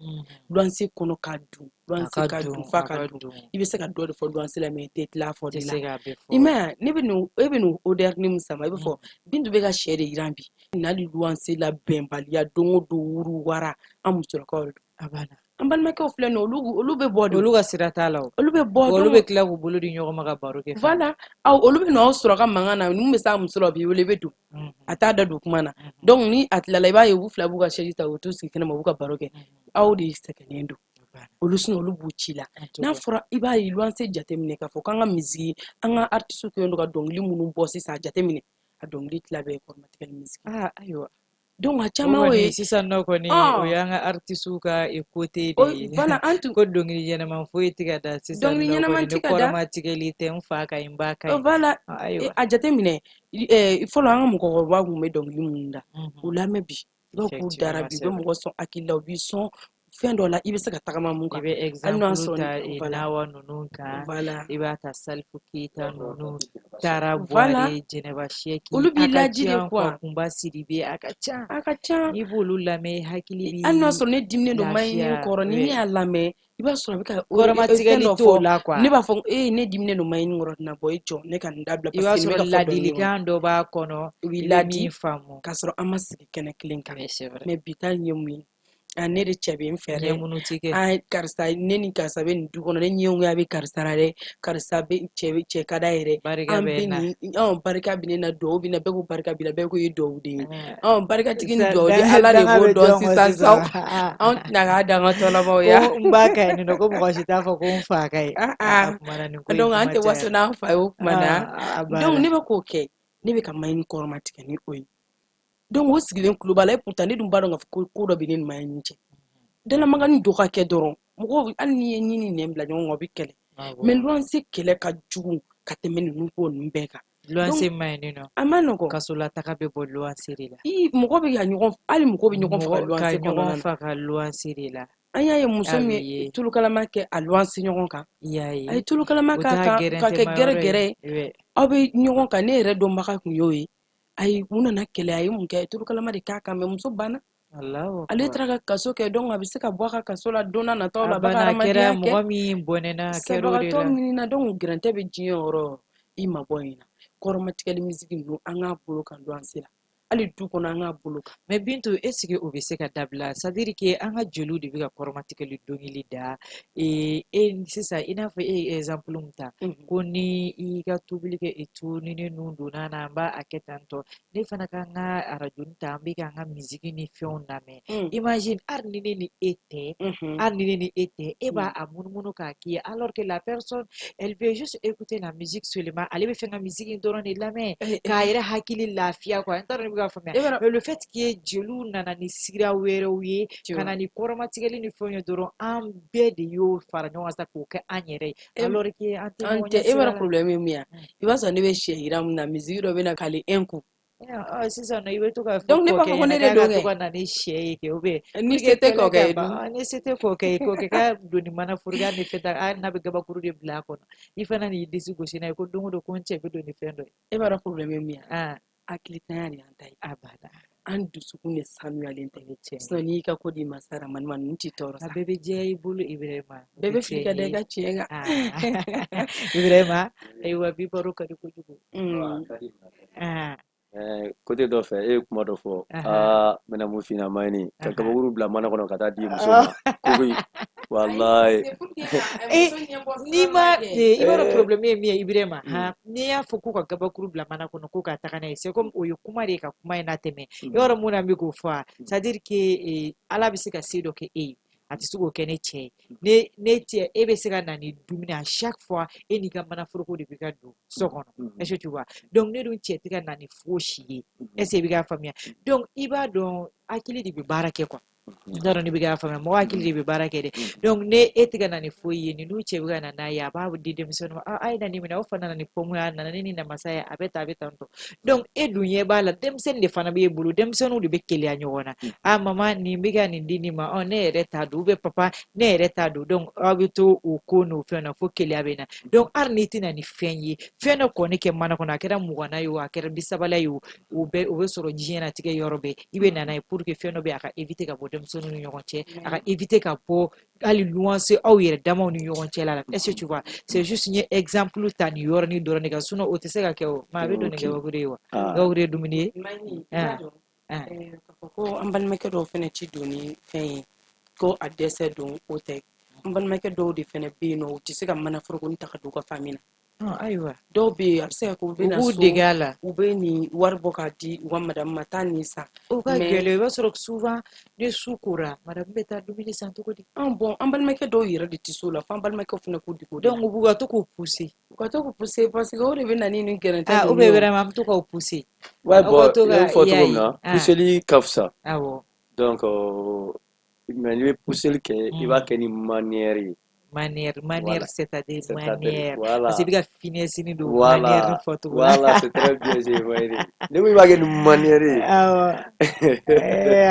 luwanse kɔnɔ ka dun luwanse ka dun fa ka dun i bɛ se ka dɔ de fɔ luwanse la mais i tɛ tila fɔ de la i m'a ye e bɛ nin odeur ni min sama i bɛ fɔ Bintu bɛ ka sɛ de yiran bi n'hali luwanse la bɛnbaliya don o don wuruwara an musolakaw de don an balimakɛw filɛ nin olu bɛ bɔ de olu ka sira t'a la olu bɛ bɔ olu bɛ tila k'u bolo di ɲɔgɔn ma ka baro kɛ voilà olu bɛ n'aw sɔrɔ ka mankan na mun bɛ s'a muso la u b'i wele i bɛ don a t'a da don kuma na donc ni a tilala i b'a ye u fila b'u ka chaise ta u t'u sigi kɛnɛ ma u b'u ka baro kɛ aw de sɛgɛnnen don olu b'u ci la n'a fɔra i b'a ye luwanse jateminɛ k'a fɔ k'an ka misigi an ka artiste kɛlen don ka dɔnkili minnu bɔ sisan a jateminɛ a dɔnkili tila bɛɛ ye kɔrɔmatigɛ ni misigi ayiwa donc a caman o ye sisan nɔ kɔni o y'an ka artistes ka côté de ye voilà ko dɔnkili ɲɛnama foyi tɛ ka da sisan nɔ kɔni ni kɔrɔmatigɛli tɛ n fa ka ɲi n ba ka ɲi voilà a jateminɛ fɔlɔ an ka mɔgɔkɔrɔbaw tun bɛ dɔnkili minnu da u lamɛn bi i b'a k'u dara bi u bɛ mɔgɔ sɔn hakili la u b'i sɔn fɛn dɔ la i bɛ se ka tagama mun I kan bɛ hali n'o y'a exemple sɔrɔ ta voilà Nawa ninnu kan, voilà i b'a ta Salifu Keyita ninnu, Tara voilà Buware, Jɛnɛba Siyɛki, olu a b'i ka laji de ca quoi Kunba Sidibe, a ka ca. a ka ca N'i b'olu lamɛn i hakili hali n'o y'a b'i sɔrɔ ne diminen don maɲini lafiya. kɔrɔ ni ne y'a lamɛn i b'a sɔrɔ a bɛ ka fɛn Kɔrɔmatigɛli dɔ t'o fɔ la quoi. ne b'a fɔ ne diminen don maɲini kɔrɔ na bɔ i jɔ ne ka nin dabila I b'a parce que n bɛ sɔrɔ ka fɔ dɔnkili kɔnɔ ladilikan dɔ b'a kɔnɔ, u b'i i bɛ ladi min faamu. k'a sɔrɔ an ma sigi kɛnɛ kelen kan Mais c'est vrai. mais bi ta ɲɛ mun ye ne de cɛ bɛ n fɛ dɛ Ɲɛ minnu ti kɛ. karisa ne ni karisa bɛ nin du kɔnɔ ne ɲɛgoya bɛ karisa la dɛ karisa cɛ ka d'a ye dɛ Barika an bɛ bɛ na. nin barika bɛ ne na duwawu bɛ na bɛɛ ko barika b'i la bɛɛ ko i ye duwawu den ye Eh, barikatigi ni sa- duwawu den danga- ala de danga b'o bɛ dɔn jɔn kɔ sisan sisan. anw tɛna k'a dan an ka tɔlamaw ya Ko n ba ka ɲi nin nɔ, ko mɔgɔ si t'a fɔ ko n fa ka ɲi. A kumana nin ko in donc an kuma tɛ waso cayara. n'an fa ye o kuma na A b'a donc la. ne bɛ k'o kɛ ne bɛ ka maɲini kɔrɔma tigɛ ni o ye donc o sigilen tulo b'a la pourtant ne dun b'a dɔn k'a fɔ ko dɔ bɛ ne ni maɲini cɛ dalamagani dɔ ka kɛ dɔrɔn mɔgɔw hali n'i ye ɲini nɛn bila ɲɔgɔn kan o bɛ kɛlɛ mais luwanse kɛlɛ ka jugu ka tɛmɛ ninnu ko ninnu bɛɛ kan Luwanse ma ɲi nin nɔ. a ma nɔgɔn Kasolataga bɛ bɔ luwanse de la. mɔgɔ bɛ ka ɲɔgɔn hali mɔgɔw bɛ ɲɔgɔn faga luwanse Ka kɔnɔna ɲɔgɔn na faga luwanse de la. an y'a ye muso A bɛ min ye. ye tulukalama kɛ a luwanse ɲɔgɔn kan I y'a ye. a ye tulukalama O k'a t'a kan ka gɛrɛntɛma kɛ yɔrɔ gɛrɛgɛrɛ ye. ye aw bɛ ɲɔgɔn kan ne yɛrɛ dɔnbaga kun y'o ye ayi u nana kɛlɛ a ye mun kɛ a ye tulukalama de k'a kan mais muso banna Alahu ale akubar. taara ka kaso kɛ donc a bɛ se ka bɔ a ka kaso la don n'a nataw la A a b'a ka banna a kɛra hadamadenya kɛ mɔgɔ min bɔnɛna a kɛra o de sabagatɔ la. ɲinina donc gɛrɛntɛ bɛ diɲɛ yɔrɔ i ma bɔ yen na kɔrɔmatigɛli misigi ninnu an k'a bolo kan luwanse la hali du kɔnɔ an k'a bolo kan Mais Bintu, est-ce que o bɛ se ka dabila? C'est-à-dire que an ka jeliw de bɛ ka kɔrɔmatigɛli dɔnkili da. Sisan i n'a fɔ e ye exemple min ta, ko ni i ka tobili kɛ i tu ni ne nun donna na an b'a kɛ tan tɔ, ne fana ka n ka arajo ta an bɛ ka an ka misigi ni fɛnw lamɛn. Imagine hali ni ne ni e tɛ, hali ni ne ni e tɛ, e b'a munumunu k'a k'i ye alors que la personne elle veut juste écouter la musique seulement, ale bɛ fɛ ka misigi dɔrɔn de lamɛn k'a yɛrɛ hakili lafiya quoi. N t'a dɔn ne bɛ k'a faamuya. Mais le fait que jeliw nana ni sira wɛrɛw ye ka na ni kɔrɔmatigɛli ni fɛnw ye dɔrɔn an bɛɛ de y'o fara ɲɔgɔn kan sa k'o kɛ an yɛrɛ ye alors que an tɛ ɲɔgɔn ɲɛ e sira b'a la. dɔn problème ye min ye i b'a sɔrɔ ne bɛ sɛ yira min na misigi dɔ bɛ na k'ale un coup Sisan nɔ i bɛ to ka fɔ donc ne b'a fɔ ko ne de k'a don ka to kɛ ka na ni sɛ ye kɛ ou bien ni pour se que tɛ kɛlɛ kɔ ka kɛ ban ni se tɛ k'o kɛ k'a don ni manaforokoya ni fɛn ta hali n'a bɛ gabakuru de bila a kɔnɔ i fana n'i disi gosi n'a ye ko don o don ko n cɛ bɛ don ni fɛn dɔ ye. e b'a dɔn problème ye min ye Ah, hakilitanya de y'an ta ye a banna. an dusukun de sanuyalen tɛ sinon n'i y'i ka ko di masa ramani ma ninnu t'i tɔɔrɔ A sa bɛɛ bɛ diya i bolo Ibrahima. bɛɛ bɛ fili ka da i ka tiɲɛ kan Ibrahima ayiwa bi baro ka di kojugu. Côté dɔ fɛ e ye kuma dɔ fɔ n bɛna mun f'i ɲɛna Mayini ka kabakuru bila mana kɔnɔ ka taa di muso ma kobi walayi n'i ma i b'a dɔn problème ye min ye Ibrahima n'i y'a fɔ ko ka gabakuru bila mana kɔnɔ ko ka taga n'a ye c'est comme o ye kuma de ye ka kuma in latɛmɛ i b'a dɔn mun na n bɛ k'o fɔ a c'est à dire que Ala bɛ se ka se dɔ kɛ e ye a tɛ se k'o kɛ ne cɛ ye ne cɛ e bɛ se ka na ni dumuni à chaque fois e n'i ka manaforoko de bɛ ka don so kɔnɔ est-ce que tu vois donc ne dun cɛ tɛ ka na ni fosi ye est-ce que i bɛ k'a faamuya donc i b'a dɔn hakili de bɛ baara kɛ quoi n t'a dɔn ne bɛ k'a faamuya mɔgɔ hakili de bɛ baara kɛ dɛ donc ne e tɛ ka na ni foyi ye nin n'u cɛ bɛ ka na n'a ye a b'a di denmisɛnninw ma a ye na nin minɛ aw fana nana ni pomme ye a nana ne ni namasa ye a bɛ tan a bɛ tan tɔ donc e dun ɲɛ b'a la denmisɛnnin de fana b'e bolo denmisɛnninw de bɛ keleya ɲɔgɔn na mama nin bɛ ka nin di nin ma ne yɛrɛ t'a dɔn ou bien papa ne yɛrɛ t'a dɔn donc aw bɛ to o ko n'o fɛn na fo keleya bɛ na donc hali n'i tɛna ni fɛn ye fɛn dɔ kɔni kɛ mana kɔnɔ a kɛra muganna ye o a kɛra bisabala ye o bɛ sɔrɔ diɲɛlatigɛ yɔrɔ bɛɛ i bɛ na n'a ye pour que fɛn dɔ bɛ a ka éviter ka bɔ denmisɛnninw ni ɲɔgɔn cɛ a ka éviter ka bɔ hali luwanse aw yɛrɛ damaw ni ɲɔgɔn cɛ la est-ce que tu vois c'est juste n ye exemple ta nin yɔrɔnin dɔrɔn de kan sinon o tɛ se ka kɛ o maa a bɛ don ni gabakuru ye wa gabakuru ye dumuni ye k'a fɔ ko an balimakɛ dɔw fana ci don ni fɛn ye ko a dɛsɛ don o tɛ an balimakɛ dɔw de fana bɛ yen nɔ u tɛ se ka manaforoko ta ka don u ka famille na ayiwa dɔw bɛ yen a bɛ se ka kɛ u bɛ na so u b'u dege a la u bɛ nin wari bɔ k'a di u ka madamu ma taa nin san o ka gɛlɛn i b'a sɔrɔ souvent ni su kora madamu bɛ taa dumuni san cogo di bon an balimakɛ dɔw yɛrɛ de tɛ so la fo an balimakɛw fana k'u dege o de la donc u b'u ka to k'u pousser u ka to k'u pousser parce que o de bɛ na ni nin gɛrɛntɛ ou bien vraiment an bɛ to k'aw pousser ouais bon i y'o fɔ cogo min na pousseli ka fisa donc mais n'i bɛ pousseli kɛ i b'a kɛ ni manière ye manière c'est-à-dire manière voilà parce que i bɛ ka finesse ni don manière ni fɔcogo la voilà c'est très bien c'est Mayini ne ko i b'a kɛ ni manière ye awɔ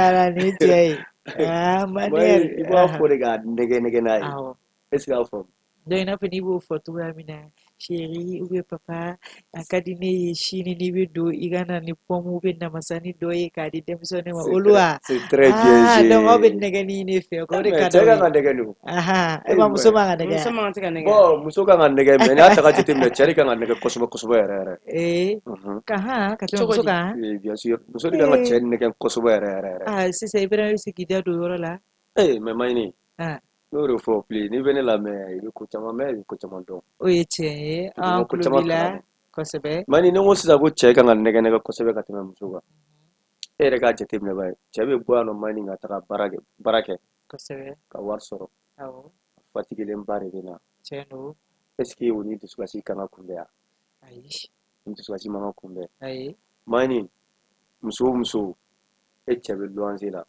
ala ni cɛ ye Ah, Boy, manuel. ibo afo de ga nege na yi. Awo. Est-ce que afo? Do ina fa ni bo foto ya mina. Chérie, ou bien papa, akadine ye shini ni be do igana ni pomu be na masani do ye kadi demso ne ma olua. C'est très bien Ah, donc obe géré. nege ni ne fe ko de Mais kada cɛ kan we. ka nɛgɛ de o. Aha, e Eh, ma muso mais ma ga nege. muso man tɛ ka nɛgɛ bon muso kan ka nɛgɛ mais n'a ta ka jateminɛ cɛ de kan ka nɛgɛ kosɛbɛ kosɛbɛ yɛrɛ yɛrɛ. Eh, Mhm. kaha, ka tɛmɛ cogo muso di kan. Bien sûr muso de kan ka cɛ nɛgɛ kosɛbɛ yɛrɛ yɛrɛ yɛrɛ. Ah, sisan i bɛna sigi da don yɔrɔ la. mais Mayini Ah, n'o de fɔ pili n'i bɛ ne lamɛn i bɛ ko caman mɛn i bɛ ko caman dɔn. o ye tiɲɛ ye. I bɛ An ko tulo caman b'i la kalama. kosɛbɛ. Mayini ni n ko sisan ko cɛ kan ka nɛgɛ kosɛbɛ ka tɛmɛ muso kan. E yɛrɛ k'a jateminɛ bani cɛ bɛ bɔ yan nɔ Mayini ka taga baara kɛ Kosɛbɛ. ka wari sɔrɔ Awɔ, fatigilenba de bɛ na. tiɲɛ don. Est-ce que o ni dusukasi kan ka kunbɛn wa? Ayi, Ni dusukasi man ka kunbɛn. ayi. Mayini muso o muso e cɛ bɛ luwanse la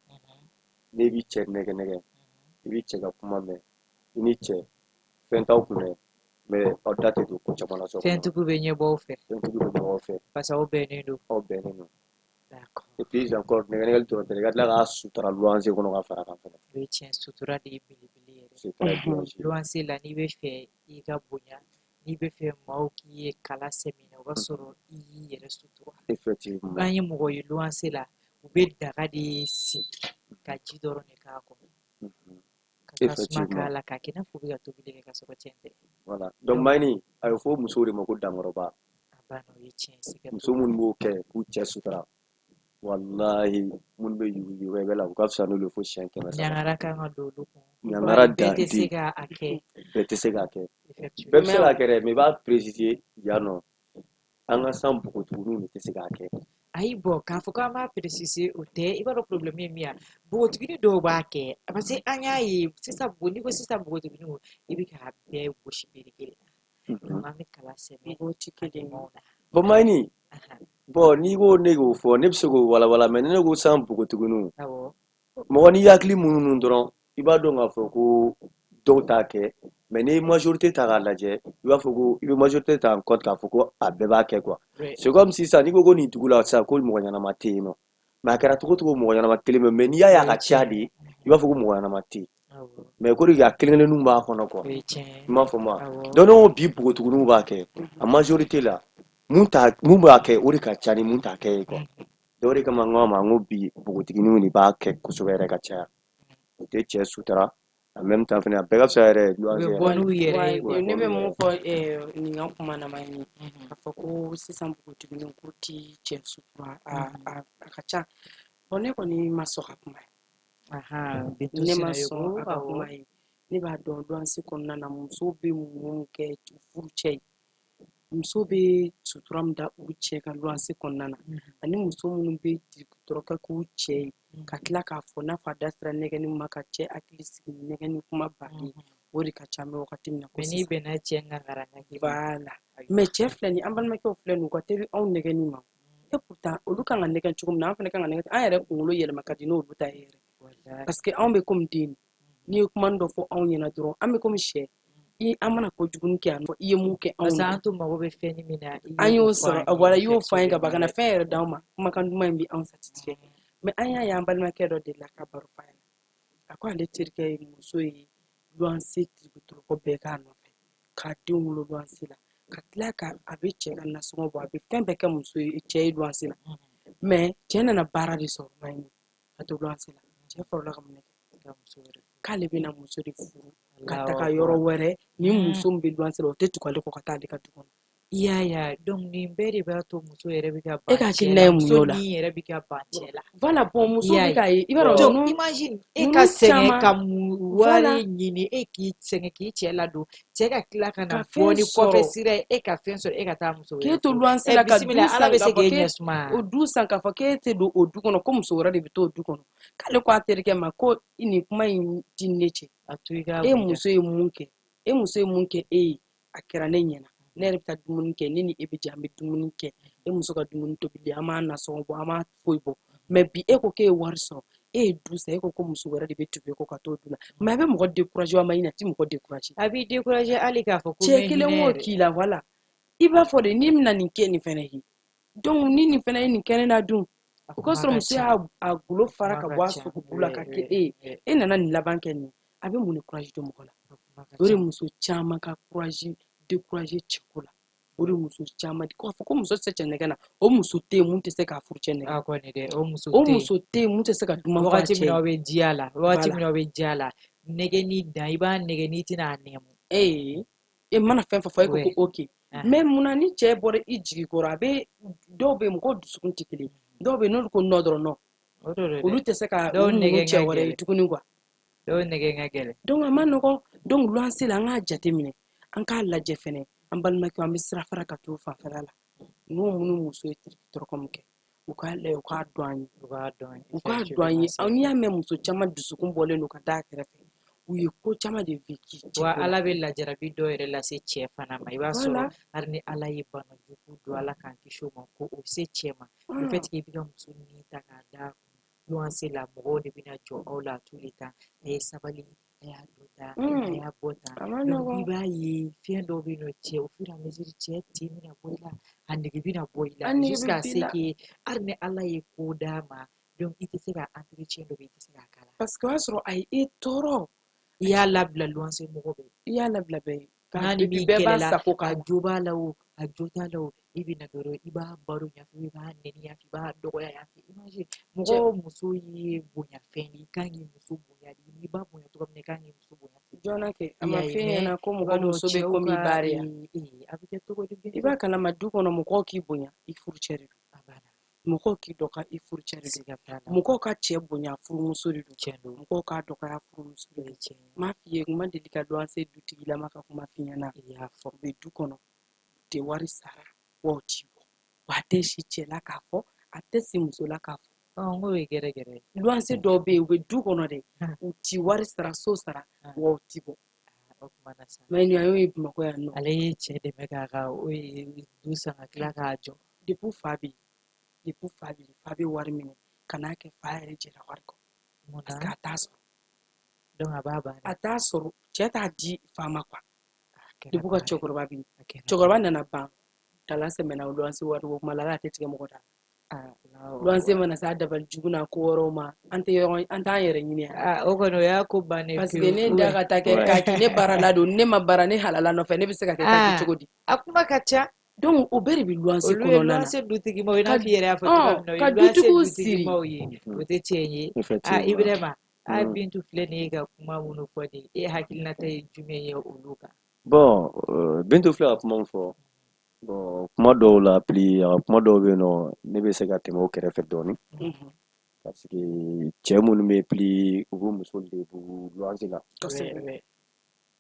n'i b'i cɛ nɛgɛ i b'i cɛ ka kuma mɛn i ni cɛ fɛn t'aw kun dɛ mais aw da tɛ don ko caman na so kɔnɔ. Fɛntigiw bɛ ɲɛbɔ aw fɛ Fɛntigi bɛ ɲɔgɔn fɛ parce que aw bɛnnen don. aw bɛnnen don D'accord. et puis encore nɛgɛnɛgɛli dɔrɔn tɛ i ka tila k'a sutura luwanse kɔnɔ ka fara kan fɛnɛ. O ye tiɲɛ sutura de ye belebele yɛrɛ. C'est très bien géré. Luwanse la n'i bɛ fɛ i ka bonya, n'i bɛ fɛ maaw k'i ye kala sɛmɛnɛ, o b'a sɔrɔ i y'i yɛrɛ sutura. Effectivement. An ye mɔgɔ ye luwanse la, u bɛ daga de sigi ka ji dɔrɔn de k'a kɔnɔ. Ka tasuma k'a la k'a kɛ i n'a fɔ u bɛ ka tobili kɛ ka sɔrɔ cɛn tɛ. Voilà. Donc Mayini a bɛ fɔ musow de ma ko dankɔrɔba. A banna o ye tiɲɛ ye siga Muso t'o la. minnu b'o kɛ k'u cɛ sutura walahi minnu bɛ yugu bɛ la u ka fisa n'olu ye fo siyɛn 100 saba. Ɲangara kan ka don olu kun. Ɲangara Bɛɛ tɛ se danden k'a kɛ. bɛɛ tɛ se k'a kɛ. Effectivement. Bɛɛ bɛ se k'a kɛ dɛ mais i b'a préciser yan nɔ an ka san npogotigininw de tɛ se k'a kɛ. Ayi bɔn k'a fɔ k'an b'a préciser o tɛ i b'a dɔn problème ye min ye npogotiginin dɔw b'a kɛ parce que an y'a ye sisan n'i ko sisan npogotiginin i bɛ k'a bɛɛ gosi bere kelen na donc an bɛ kala sɛbɛn mɔgɔw tɛ kelen ye ɲɔgɔn na. Bon Mayini bon n'i ko ne k'o fɔ ne bɛ se k'o walawala mais ni ne ko san npogotigininw Awɔ. mɔgɔ n'i hakili mununu dɔrɔn i b'a dɔn k'a fɔ ko dɔw t'a kɛ mais n'i ye majorité ta k'a lajɛ i b'a fɔ ko i bɛ majorité ta en compte k'a fɔ ko a bɛɛ b'a kɛ quoi. C'est comme si sisan n'i ko ko nin dugu la sisan ko mɔgɔ ɲɛnama tɛ yen nɔ mais a kɛra cogo cogo mɔgɔ ɲɛnama kelen bɛ mais n'i y'a ye a ka ca de i b'a fɔ ko mɔgɔ ɲɛnama tɛ yen mais ko de a kelen-kelenninw b'a kɔnɔ quoi. O ye tiɲɛ I m'a fɔ ma Awɔ. donc ne ko bi npogotigininw b'a kɛ a majorité la mun b'a kɛ o de ka ca ni mun t'a kɛ ye quoi. Donc o de kama n ko a ma n ko bi npogotigininw de b'a kɛ kosɛbɛ yɛrɛ ka caya o tɛ cɛ sutura en même temps fɛnɛ a bɛɛ ka fisa yɛrɛ luwanse U bɛ yɛrɛ. bɔ n'u yɛrɛ ye wa ne bɛ mun fɔ nin ka kuma na man ye k'a fɔ ko sisan npogotigininw k'u ti cɛ sutura a ka ca bon ne kɔni ma sɔn ka kuma ye Bintu ne ma Sinayogo sɔn a ka awɔ. kuma ye ne b'a dɔn luwanse kɔnɔna na musow bɛ mun kɛ furu cɛ ye muso bɛ sutura min da u cɛ ka luwanse kɔnɔna na ani muso minnu bɛ dɔrɔkɛ k'u cɛ ye ka tila k'a fɔ n'a fɔ a da sera nɛgɛnni ma ka cɛ hakili sigi nɛgɛnni kuma baden o de ka ca an bɛ wagati min na ko Mais n'i sisan bɛnna cɛ ŋaŋara voilà mais cɛ filɛ nin an balimakɛw filɛ nin u ka teli anw nɛgɛnni ma et pourtant olu kan ka nɛgɛn cogo min na an fana kan ka nɛgɛn an yɛrɛ kunkolo yɛlɛma ka di n'olu ta ye yɛrɛ parce que anw bɛ komi den n'i ye kuma dɔ fɔ anw ɲɛna dɔrɔn an bɛ komi sɛ an mana kojugu kɛ yan i ye mun kɛ anw parce que na an tun mago bɛ fɛn min na an y'o sɔrɔ voilà i y'o fɔ an ye ka ban ka na fɛn yɛrɛ d'anw ma kumakan duman in bɛ anw satisfait mais an y'a ye an balimakɛ dɔ delila ka baro f'a ɲɛna a ko ale terikɛ ye muso ye luwanse tirikitɔrɔkɔ bɛɛ k'a nɔfɛ k'a denw wolo luwanse la ka tila ka a bɛ cɛ ka nasɔngɔ bɔ a bɛ fɛn bɛɛ kɛ muso ye cɛ ye luwanse la mais cɛ nana baara de sɔrɔ ma ɲini ka to luwanse la cɛ fɔlɔla ka mun kɛ k'ale bɛna muso de furu ka taga yɔrɔ wɛrɛ ni muso min bɛ luwanse la o tɛ tugu ale kɔ ka taa ale ka du kɔnɔ. I y'a ye donc nin bɛɛ de b'a to muso yɛrɛ bɛ ka E ban ka cɛ hakilina la ye mun muso y'o la ni yɛrɛ bɛ ka ban cɛ la voilà bon muso bɛ k'a ye i b'a dɔn donc imagine e ka sɛgɛn ka wari ɲini e k'i sɛgɛn k'i cɛ ladon cɛ ka tila ka na bɔ ni kɔfɛ sira ye e ka fɛn sɔrɔ e ka taa muso wɛrɛ k'e to luwanse la ka du ala bɛ se san k'e ɲɛ suma o du san k'a fɔ k'e tɛ don o du kɔnɔ ko muso wɛrɛ de bɛ to o du kɔnɔ k'ale ko a terikɛ ma ko nin kuma in ti ne cɛ e muso ye mun kɛ e ye a kɛra ne ɲɛna ne yɛrɛ bɛ taa dumuni kɛ ne ni e bɛ jɛ an bɛ dumuni kɛ e muso ka dumuni tobili an b'a nasɔngɔ bɔ an b'a foyi bɔ mais bi e ko k'e ye wari sɔrɔ e ye du san e ko muso wɛrɛ de bɛ tugu e ko ka t'o du la mais a bɛ mɔgɔ décourager wa Mayina a tɛ mɔgɔ décourager a b'i décourager hali k'a fɔ ko cɛ kelen o k'i la voilà i b'a fɔ de n'i bɛna nin kɛ nin fɛnɛ ye donc ni nin fɛnɛ ye nin kɛ ne na dun o ka sɔrɔ muso y'a gulo fara ka bɔ a sogobu la ka kɛ e nana nin laban kɛ nin a bɛ mun de courage to mɔgɔ la o de muso caman ka courage découragé cɛko la o de muso caman k'a fɔ ko muso tɛ se cɛ nɛgɛ na o muso tɛ yen mun tɛ se k'a furu cɛ nɛgɛ o muso tɛ yen mun tɛ se ka duman fɔ a cɛ wagati min na aw bɛ diya la wagati min na aw bɛ diya la nɛgɛni dan i b'a nɛgɛ n'i tɛna a nɛmu e mana fɛn fɛn fɔ e ko ok mais munna ni cɛ bɔra i jigi kɔrɔ a bɛ dɔw bɛ yen mɔgɔw dusukun tɛ kelen dɔw bɛ yen n'olu ko nɔ dɔrɔn nɔ olu tɛ se ka u numu cɛ wɛrɛ ye tuguni quoi dɔw nɛgɛ ka gɛlɛn donc a ma nɔgɔn donc luwanse la an k'a jateminɛ an k'a lajɛ fɛnɛ an balimakɛ an bɛ sira fara ka t'o fanfɛla la n'o minnu muso ye tɔrɔkɔmu kɛ u k'a lajɛ u k'a dɔn an ye u k'a dɔn an ye n'i y'a mɛn muso caman dusukun bɔlen don ka taa kɛrɛfɛ u ye ko caman de vécu wa ala bɛ lajarabi dɔw yɛrɛ lase cɛ fana ma i b'a sɔrɔ hali ni ala ye bana jugu don ala k'an kisi o ma ko o se cɛ ma le fait que i bɛ ka muso ni ta k'a da luwanse la mɔgɔw de bɛna jɔ aw la tous les temps a ye sabali a y'a dɔ ta a y'a bɔ tan donc i b'a ye fɛn dɔw bɛ yen nɔ cɛ au fur et à mesure cɛ tin bɛna bɔ i la a nege bɛna bɔ i la jusqu'à ce que hali ni ala ye ko d'a ma donc i tɛ se ka entretien dɔ bɛ i tɛ se k'a k'a la parce que o y'a sɔrɔ a ye e tɔɔrɔ i y'a labila luwanse mɔgɔ bɛ i y'a labila bɛɛ n'a ni min kɛlɛla a jo b'a la o a jo t'a la o i bɛ na dɔrɔn i b'a baro ɲɛfɛ i b'a nɛni ɲɛfɛ i b'a dɔgɔya ɲɛfɛ imagine mɔgɔ muso ye bonya fɛn de i kan k'i muso bonya de n'i b'a bonya cogo min na i kan k'i muso bonya jɔna kɛ a ma fɛn ɲɛna ko mɔgɔ muso bɛ komi i b'a de a bɛ kɛ cogo di i b'a kalama du kɔnɔ mɔgɔw k'i bonya i furucɛ de don mɔgɔw k'i dɔgɔya i furucɛ de don mɔgɔw ka cɛ bonya furumuso de don mɔgɔw k'a dɔgɔya furumuso de don m'a f'i ye n ma deli ka luwanse dutigilama ka kuma f'i ɲɛna i y'a fɔ u bɛ du kɔnɔ u tɛ wari sara wa u t'i bɔ wa a tɛ si cɛ la k'a fɔ a tɛ si muso la k'a fɔ n'o ye gɛrɛgɛrɛ luwanse dɔw bɛ yen u bɛ du kɔnɔ dɛ u ti wari sara so sara wa u t'i bɔ mais nin y'o ye Bamakɔ yan nɔ ale ye cɛ dɛmɛ k'a ka du san ka tila k'a jɔ depuis fa bɛ yen fa bɛ wari minɛ ka n'a kɛ fa yɛrɛ jɛra wari kɔ parce que a t'a sɔrɔ donc a b'a ban a t'a sɔrɔ cɛ t'a di fa ma quoi depuis ka cɛkɔrɔba bɛ yen cɛkɔrɔba nana ban kalan sɛmɛna luwanse wari ko kuma la ala tɛ tigɛ mɔgɔ da luwanse mana s'a dabali jugu n'a ko wɛrɛw ma an t'an yɛrɛ ɲini o kɔni o y'a ko bannen parce que ne da ka taa kɛ k'a k'i ne baara la don ne ma baara ne halala nɔfɛ ne bɛ se ka kɛ k'a kɛ cogo di a kuma ka ca donc o bɛɛ de bɛ luwanse kɔnɔna na olu ye luwanse dutigimaw i n'a fɔ i yɛrɛ y'a fɔ cogoya min na o ye luwanse dutigimaw ye o tɛ tiɲɛ ye Ibirahima Bintu filɛ nin ye ka kuma minnu fɔ nin e hakilinata ye jumɛn ye olu kan bon Bintu filɛ ka kuma min fɔ bon kuma dɔw la kuma dɔw bɛ yen nɔ ne bɛ se ka tɛmɛ o kɛrɛfɛ dɔɔnin parce que cɛ minnu bɛ pili u b'u muso lebu luwanse la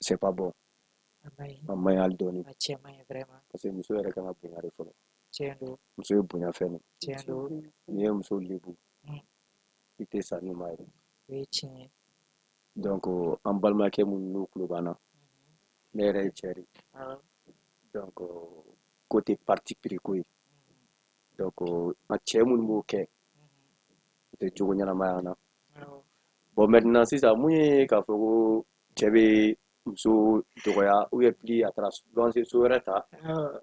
c'est pas bon a maɲi hali dɔɔnin parce que muso yɛrɛ kan ka bonya de fɔlɔ muso ye bonya fɛn de n'i ye muso lebu i tɛ sa ni ma yɛrɛ donc an balimakɛ minnu n'u tulo b'an na ne yɛrɛ ye cɛ de donc côté parti pris ko ye donc a cɛ minnu b'o kɛ o tɛ cogo ɲɛnamaya na bon maintenant sisan mun ye k'a fɔ ko cɛ bɛ muso dɔgɔya ou bien pili a taara luwanse so wɛrɛ ta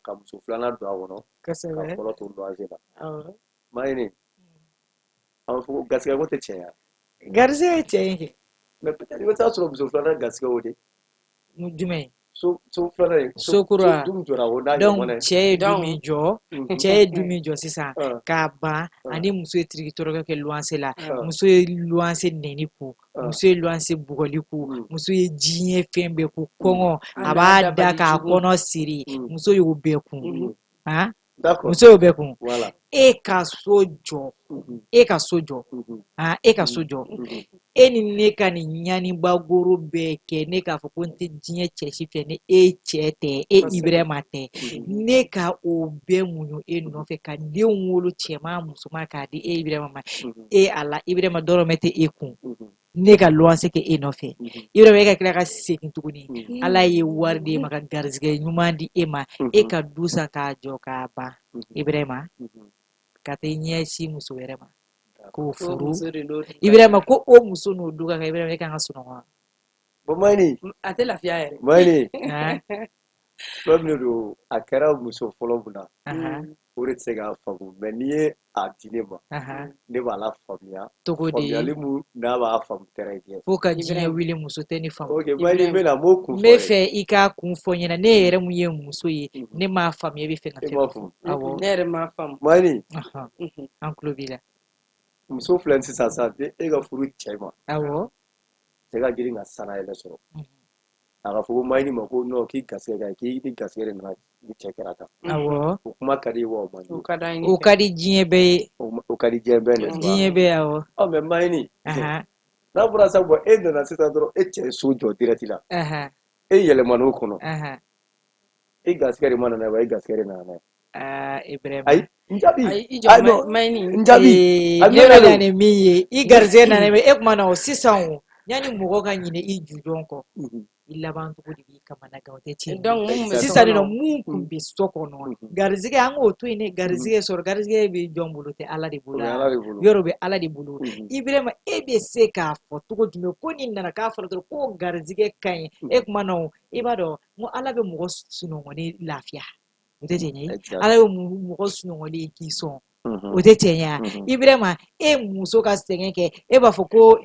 ka muso filanan don a kɔnɔ ka fɔlɔ to luwanse la Mayini a bɛ fɔ ko garisɛgɛ ko tɛ tiɲɛ ya garisɛgɛ ye tiɲɛ ye mais peut-être i bɛ taa sɔrɔ muso filanan garisɛgɛ o de jumɛn so filanan ye so kura dum jɔra o n'a donc ɲɔgɔnna cɛ ye du min jɔ cɛ ye du min jɔ sisan k'a ban ani muso ye tirikitɔrɔkɛ kɛ luwanse la muso ye luwanse nɛni ko muso ye luwanse bugɔli ko muso ye diɲɛ fɛn bɛɛ ko kɔngɔ a b'a da k'a kɔnɔ siri muso y'o bɛɛ kun muso y'o bɛɛ kun e ka so jɔ e ka so jɔ e ka so jɔ e ni ne ka nin ɲanibagoro bɛɛ kɛ ne k'a fɔ ko n tɛ diɲɛ cɛ si fɛ ni e cɛ tɛ e Ibirahima tɛ ne ka o bɛɛ muɲu e nɔfɛ ka denw wolo cɛman musoman k'a di e Ibirahima ma e Ala Ibirahima dɔrɔmɛ tɛ e kun ne ka luwanse kɛ e nɔfɛ Ibirahima e ka tila ka segin tuguni Ala ye wari di e ma ka garizigɛ ɲuman di e ma e ka du san k'a jɔ k'a ban Ibirahima ka taa ɲɛsin muso wɛrɛ ma k'o furu Ibirahima ko o muso n'o du ka kan Ibirahima e kan ka sunɔgɔ bon Mayini a tɛ lafiya yɛrɛ Mayini fɛn min don a kɛra muso fɔlɔ mun na o de tɛ se k'a faamu mais n'i ye a di ne ma ne b'a la faamuya faamuyali mun n'a b'a faamu très bien fo ka diɲɛ wili muso tɛ ni faamu ok Mayini n bɛna n b'o kun fɔ n bɛ fɛ i k'a kun fɔ ɲɛna ne yɛrɛ mun ye muso ye ne m'a faamuya i bɛ fɛ ka fɛn fɔ awɔ ne yɛrɛ m'a faamu Mayini an tulo b'i la muso filɛ nin sisan sa e ka furu cɛ ma awɔ cɛ ka girin ka sanayɛlɛ sɔrɔ a ka fɔ ko Mayini ma ko non k'i garisɛgɛ ka ɲi k'i ni garisɛgɛ de nana ni cɛ kɛra tan awɔ o kuma ka di wa o man di o ka di diɲɛ bɛɛ ye o ka di diɲɛ bɛɛ n'est-ce pas diɲɛ bɛɛ awɔ mais Mayini n'a fɔra sa bon e nana sisan dɔrɔn e cɛ ye so jɔ direct la e yɛlɛmana o kɔnɔ e garisɛgɛ de ma nana wa e garisɛgɛ de nana Ibrahima ayi n jaabi Mayini n jaabi ne bɛ na ni min ye i garisɛgɛ nana e kuma na o sisan o yanni mɔgɔ ka ɲinɛ i jujɔn kɔ i laban cogo de b'i kamanagan o tɛ tiɲɛ sisan nɔ mun kun bɛ so kɔnɔ garisɛgɛ an k'o to yen ne garisɛgɛ sɔrɔ garisɛgɛ bɛ jɔn bolo tɛ Ala de bolo yɔrɔ bɛ Ala de bolo Ibrahima e bɛ se k'a fɔ cogo jumɛn ko ni nana k'a fɔra dɔrɔn ko garisɛgɛ ka ɲi e kuma na o i b'a dɔn ko Ala bɛ mɔgɔ sunɔgɔ ni lafiya o tɛ tiɲɛ ye Ala bɛ mɔgɔ sunɔgɔ ni k'i sɔn o tɛ tiɲɛ ye Ibrahima e muso ka sɛgɛn kɛ e b'a fɔ ko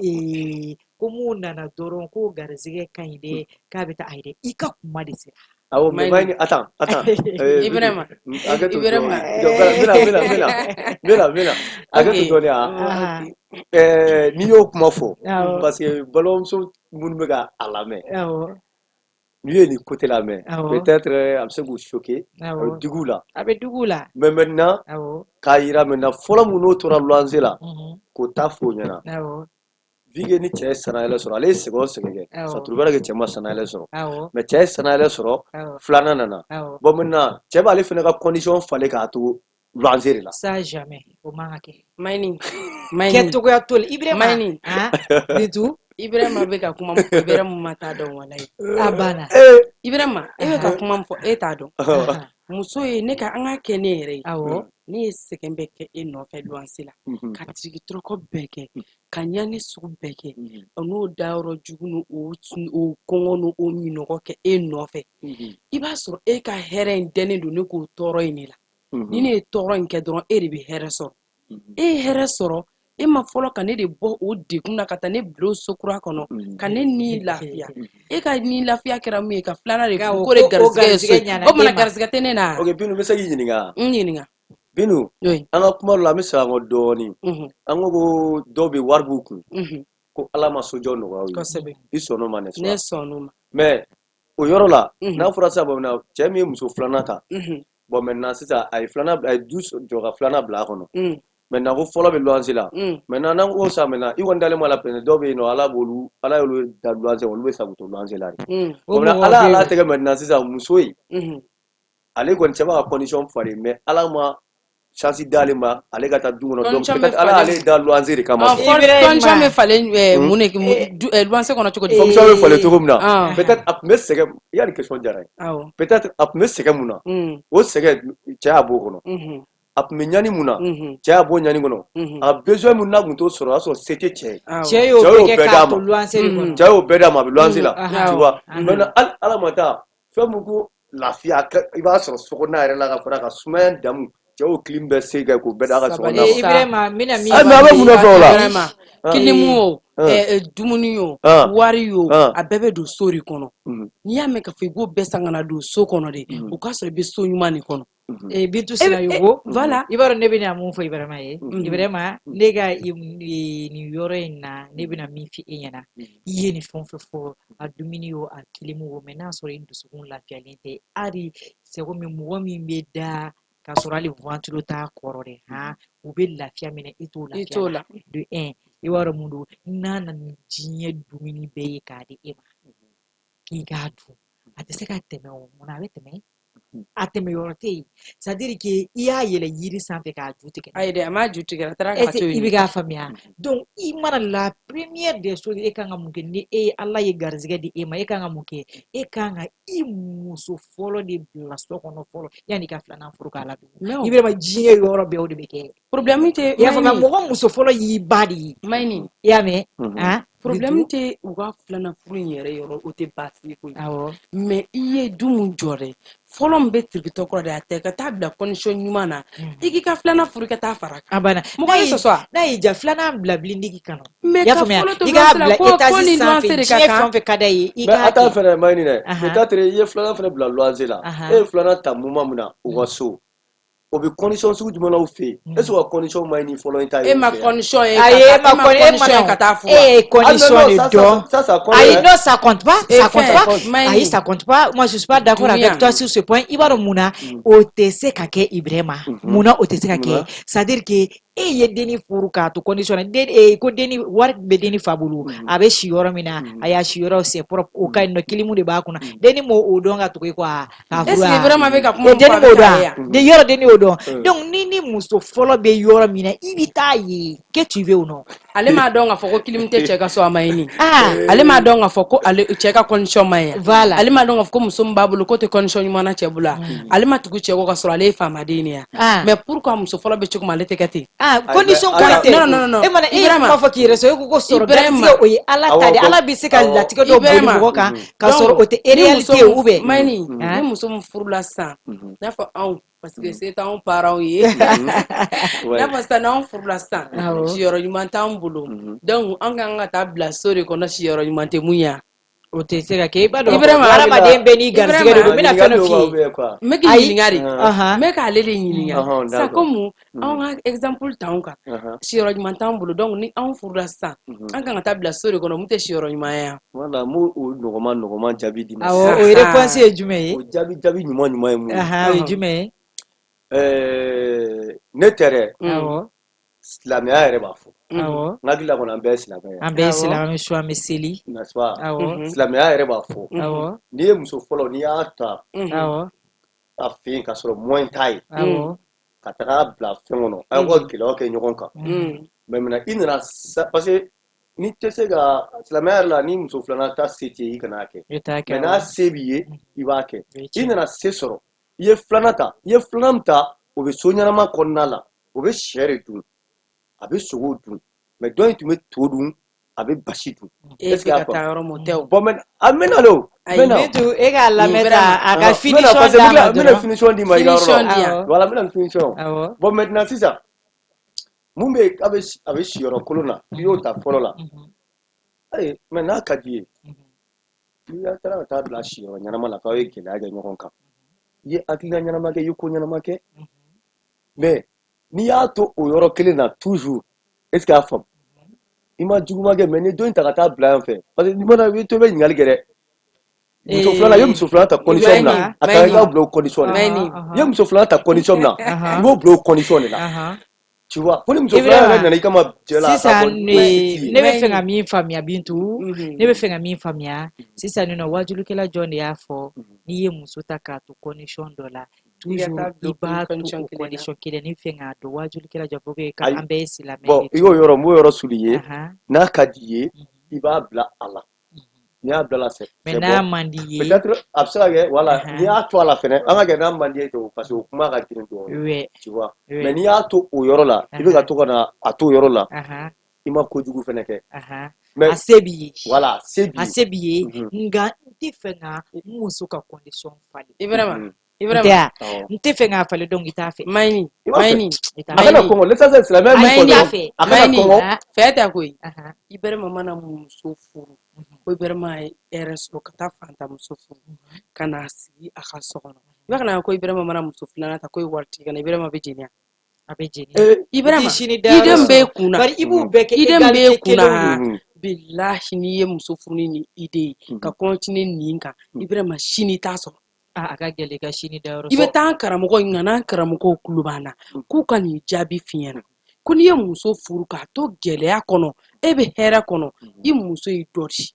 ko mun nana dɔrɔn ko garisɛgɛ ka ɲi dɛ k'a bɛ taa ayi dɛ i ka kuma de sera awɔ mais Mayini attends Ibrahima bɛna hakɛto dɔɔni n'i y'o kuma fɔ parce que balimamuso minnu bɛ ka a lamɛn n'u ye nin côté lamɛn peut-être a bɛ se k'u choquer a bɛ digi u la mais maintenant k'a yira maintenant fɔlɔ mun n'o tora luwanse la k'o ta f'o ɲɛna vu que ni cɛ ye sanayɛlɛ sɔrɔ ale ye sɛgɛn o sɛgɛn kɛ ça trouve que cɛ ma sanayɛlɛ sɔrɔ mais cɛ ye sanayɛlɛ sɔrɔ filanan nana bon maintenant cɛ b'ale fana ka condition falen k'a to luwanse de la ça jamais o man ka kɛ Mayini kɛcogoya t'o la Ibrahima Bintu Ibrahima bɛ ka kuma min fɔ Ibrahima ma t'a dɔn walayi a banna Ibrahima e bɛ ka kuma min fɔ e t'a dɔn muso ye ne ka an ka kɛ ne yɛrɛ ye ne ye sɛgɛn bɛɛ kɛ e nɔfɛ luwanse la ka tigitɔrɔkɔ bɛɛ kɛ ka ɲani sugu bɛɛ kɛ n'o dayɔrɔ jugu ni o kɔngɔ ni o minɔgɔ kɛ e nɔfɛ i b'a sɔrɔ e ka hɛrɛ in dɛnnen don ne k'o tɔɔrɔ in de la ni ne ye tɔɔrɔ in kɛ dɔrɔn e de bɛ hɛrɛ sɔrɔ e ye hɛrɛ sɔrɔ e ma fɔlɔ ka ne de bɔ o degun na ka taa ne bila o sokura kɔnɔ ka ne ni lafiya e ka ni lafiya kɛra mun ye ka filanan de fɔ ko de garisɛgɛ ye so o mana garisɛgɛ tɛ ne na ok Binu n bɛ se k'i ɲininka n ɲininka Binu an ka kuma dɔ la an bɛ segin an kɔ dɔɔni an ko dɔw bɛ wari b'u kun ko Ala ma sojɔ nɔgɔya u ye i sɔnn'o ma n'est-ce pas ne sɔnn'o ma mais o yɔrɔ la n'a fɔra sisan bamanan cɛ min ye muso filanan ta bon maintenant sisan a ye du jɔ ka filanan bila a kɔnɔ maintenant ko fɔlɔ bɛ luwanse la maintenant n'an ko sa maintenant i kɔni dalen b'a la peut-être dɔw bɛ yen nɔ Ala y'olu da luwanse olu bɛ sago to luwanse la de Ala y'a tɛgɛ maintenant sisan muso ye ale kɔni cɛ b'a ka condition falen mais Ala ma chance d'ale ma ale ka taa du kɔnɔ donc peut-être Ala y'ale da luwanse de kama condition bɛ falen mun de luwanse kɔnɔ cogo di condition bɛ falen cogo min na peut-être a tun bɛ sɛgɛn i y'a ni question diyara n ye peut-être a tun bɛ sɛgɛn mun na o sɛgɛn cɛ y'a b'o kɔnɔ a tun bɛ ɲani mun na cɛ y'a b'o ɲani kɔnɔ a besoin mun n'a tun t'o sɔrɔ o y'a sɔrɔ se tɛ cɛ ye cɛ y'o bɛɛ d'a ma cɛ y'o bɛɛ d'a ma a bɛ luwanse la tu vois maintenant Ala ma taa fɛn mun ko lafiya i b'a sɔrɔ sokɔnɔna yɛrɛ la ka fara ka sumaya damu cɛ y'o clean bɛɛ se kɛ k'o bɛɛ d'a ka sokɔnɔna ma Ibrahima n bɛna min fɔ a bɛ mun nɔfɛ o la kilimu o dumuni o wari o a bɛɛ bɛ don so de kɔnɔ n'i y'a mɛn k'a fɔ i b'o bɛɛ san ka na don so kɔnɔ de o k'a sɔrɔ i bɛ so ɲuman de kɔnɔ Bintu Sirayogo voilà i b'a dɔn ne bɛna mun fɔ Ibrahima ye Ibrahima ne ka nin yɔrɔ in na ne bɛna min fɔ e ɲɛna i ye nin fɛn o fɛn fɔ a dumuni o a kilimu o mais n'a sɔrɔ i dusukun lafiyalen tɛ hali c'est comme mɔgɔ min bɛ da k'a sɔrɔ hali ventilo t'a kɔrɔ dɛ u bɛ lafiya minɛ i t'o lafiya la de un i b'a dɔn mun don n'a nana ni diɲɛ dumuni bɛɛ ye k'a di e ma k'i k'a dun a tɛ se ka tɛmɛ o munna a bɛ tɛmɛ a tɛmɛ yɔrɔ tɛ yen c'est à dire que i y'a yɛlɛ yiri sanfɛ k'a ju tigɛ ayi dɛ a m'a ju tigɛ a taara ka to yen i bɛ k'a faamuya donc i mana la première des choses e kan ka mun kɛ ni e Ala ye garisɛgɛ di e ma e kan ka mun kɛ e kan ka i muso fɔlɔ de bila so kɔnɔ fɔlɔ yanni ka filanan furu k'a ladon i bɛ ma diɲɛ yɔrɔ bɛɛ o de bɛ kɛ problème tɛ i y'a faamuya mɔgɔ muso fɔlɔ y'i ba de ye Mayini i y'a mɛn problème tɛ u ka filanan furu in yɛrɛ yɔrɔ o tɛ baasi ko ye awɔ mais i ye du mun jɔ dɛ fɔlɔ min bɛ tirikitɔ kɔrɔ de a tɛ ka taa bila condition ɲuman na i k'i ka filanan furu i ka taa fara kan abana mɔgɔ bɛ sɔsɔ n'a y'i ja filanan bila bilindigi kɔnɔ mais y'a ka faamuya fɔlɔ to i k'a bila bila ko étage nin sanfɛ luwanse de ka diɲɛ kan fɛn o fɛn ka d'a ye i mais k'a a t'a kɛ fɛnɛ maɲini dɛ Aha. peut-être i ye filanan fɛnɛ bila loyer la Aha. e ye filanan ta moment min na u ka so o bɛ condition sugu jumɛn na u fɛ yen est ce que o ka condition maɲi ni fɔlɔ in ta ye e u ma fɛ yan condition ye ayi ka e ma condition ye ka taa furu wa e condition non, de ça, dɔn ça compte, ayi hein. non ça compte pas Et ça compte fait, pas Maïni. ayi ça compte pas moi je suis pas d'accord Dunia. avec toi sur ce point i b'a dɔn mun na o tɛ se ka kɛ Ibrahima mun na o tɛ se ka kɛ Munna? c'est à dire que e ye denni furu k'a to condition na ko denni wari bɛ denni fa bolo a bɛ si yɔrɔ min na a y'a si yɔrɔ c'est propre o ka ɲi nɔ kilimu de b'a kunna denni m'o o dɔn ka tugu i kɔ a k'a furu est ce que wa vraiment bɛ ka kuma min fɔ denni a m'o bɛ k'a dɔn ye a yan de yɔrɔ denni y'o dɔn donc ni muso fɔlɔ bɛ yɔrɔ min na i bɛ taa ye que tu veux ou non ale m'a dɔn k'a fɔ ko kilim tɛ cɛ ka so a ma ɲini ah ale m'a dɔn k'a fɔ ko ale cɛ ka condition ma ɲi Voilà. ale m'a dɔn k'a fɔ ko muso min b'a bolo k'o tɛ condition ɲuman na cɛ bolo ale ma tugu cɛ kɔ ka sɔrɔ ale ye faamaden de ye Ah. mais pourquoi muso fɔlɔ bɛ cogo min ale tɛ kɛ ten ah Ayi, condition mais ko ala- tɛ non, e mana e ye Ibrahima. kuma fɔ k'i yɛrɛ sɔrɔ e ko ko sɔrɔ Ibrahima. garisɛgɛ o ye ala ta de Awɔ, ala bɛ se ka awɔ. latigɛ dɔ boli Ibrahima. mɔgɔ kan ka Donc, sɔrɔ o tɛ ni réalité ye ou bien Maïni, Ah. ni muso min furula sisan n'a fɔ anw parce que se t'anw parents ye Ouais. n'a fɔ sisan n'anw furula sisan Awɔ. siyɔrɔ ɲuman t'anw bolo donc an kan ka taa bila so de kɔnɔ siyɔrɔ ɲuman tɛ mun ye yan o tɛ se ka kɛ i b'a dɔn Ibrahima, hadamaden bɛɛ n'i garisɛgɛ de don n bɛna fɛn dɔ Ɲininkali f'i dɔw ye bɛ quoi. n bɛ k'i Ayi. ɲininka de Ahan. n bɛ k'ale de ɲininka Ɔhɔn, sisan d'accord. komi anw ka exemple t'anw kan Ahan. siyɔrɔ ɲuman t'anw bolo donc ni anw furula sisan an kan ka taa bila so de kɔnɔ mun tɛ siyɔrɔ ɲuman ye yan Voilà, n b'o o nɔgɔman jaabi d'i ma. awɔ o ye réponse ye jumɛn ye O jaabi ɲuman ye mun ye? ahan o ye jumɛn ye Ne tɛ dɛ, awɔ silamɛya yɛrɛ b'a fɔ. awɔ N hakili la kɔni an bɛɛ ye silamɛ ye, an bɛɛ ye Awɔ. silamɛ an bɛ su an bɛ seli n'est-ce pas? awɔ Silamɛya yɛrɛ b'a fɔ. awɔ N'i ye muso fɔlɔ n'i y'a ta awɔ a fɛ yen k'a sɔrɔ moyen t'a ye awɔ ka taga bila fɛn kɔnɔ a y'aw ka gɛlɛyaw kɛ ɲɔgɔn kan mais maintenant i nana parce que n'i tɛ se ka silamɛya yɛrɛ la ni muso filanan ta se t'i ye i kan'a kɛ i t'a kɛ mais n'a se b'i ye i b'a kɛ O ye i tiɲɛ. nana se sɔrɔ i ye filanan ta min ta o bɛ so ɲɛnama kɔnɔna la o bɛ sɛ de dun a bɛ sogo dun mais dɔ in tun bɛ to dun a bɛ basi dun e est ce que bɛ y'a ka taa faamu yɔrɔ mun tɛ o bon mais a mɛna le o Ayi, mɛna Bintu e k'a lamɛn ta a ka Mɛna, finition parce que d'a ma n bɛna dɔrɔn finition d'i ma i ka yɔrɔ Finition la di yan. awɔ voilà n bɛna finition awɔ bon maintenant sisan mun bɛ a bɛ si yɔrɔ kolon na i y'o ta fɔlɔ la ayi mais n'a ka d'i ye n'i y'a taara ka taa bila siyɔrɔ ɲɛnama la k'aw ye gɛlɛya kɛ ɲɔgɔn kan i ye hakilina ɲɛnama kɛ i ye ko ɲɛnama kɛ mais n'i y'a to o yɔrɔ kelen na toujours est ce que y'a faamu i ma juguman kɛ mais ni dɔ in ta ka taa bila yan fɛ parce que n'i mana i to bɛ ɲininkali kɛ dɛ muso filanan i ye muso filanan ta condition min na a kan i ka bila o condition de la Maïni. i ye muso filanan ta condition min na i b'o bila o condition de la ahan tu vois ko ni muso filanan yɛrɛ nana i kama cɛ la a ka sisan bɔ ni ne bɛ fɛ Maïni. ka min faamuya Bintu ne bɛ fɛ ka min faamuya sisan nɔ wajulikɛla jɔn de y'a fɔ n'i ye muso ta k'a to condition dɔ la toujours taa i bila b'a to condition o kelen na. condition kelen ni fɛ k'a dɔn wajulikɛla jɔn bɛ ka Ayi. an bɛɛ ye silamɛ bon de i y'o yɔrɔ n b'o yɔrɔ suli ye ahan n'a ka di i ye i b'a bila a la n'i y'a bila a la c'est mais c'est n'a bon man di ye peut-être a bɛ se ka kɛ voilà Ahan. n'i y'a to a la fɛnɛ an ka kɛ n'a man di ye ten parce que o kuma ka girin dɔɔnin ouais tu vois Ouais. mais n'i y'a to o yɔrɔ la i bɛ ka to ka na a to o yɔrɔ la ahan i ma kojugu fɛnɛ kɛ ahan mais a se b'i ye voilà se b'i a ye se b'i ye Mhm. nka n tɛ fɛ ka n muso ka condition falen Ibrahima Mhm. n tɛ Ibrahima awɔ n tɛ fɛ k'a falen donc i t'a fɛ Maïni I b'a fɛ. Maïni i t'a a kana Maïni. kɔngɔ l'essentiel silamɛya min Maïni fɔ y'a dɔrɔn fɛ. a kana Maïni. kɔngɔ Ah. fɛɛ tɛ koyi ahan Ibrahima mana muso furu ko Ibrahima ye hɛrɛ sɔrɔ ka taa fantanmuso furu ka n'a sigi a ka so kɔnɔ i b'a kana ko Ibrahima mana muso filanan ta ko ye waritigi ka na Ibrahima bɛ jɛn a bɛ jeni Ibrahima I tɛ sini i dayɔrɔ den sɔrɔ. b'e kunna bari i b'u bɛɛ kɛ i den b'e égalité kunna kelenw ha na Mhm. bilahi n'i ye muso furu ni nin idée ye ka continuer nin kan Ibrahima sini t'a sɔrɔ a ka gɛlɛn i ka sini dayɔrɔ i bɛ sɔrɔ taa an karamɔgɔ ɲininka n'an karamɔgɔw kulo b'an na k'u ka nin jaabi f'i ɲɛna ko n'i ye muso furu k'a to gɛlɛya kɔnɔ e bɛ hɛrɛ kɔnɔ i muso y'i dɔ di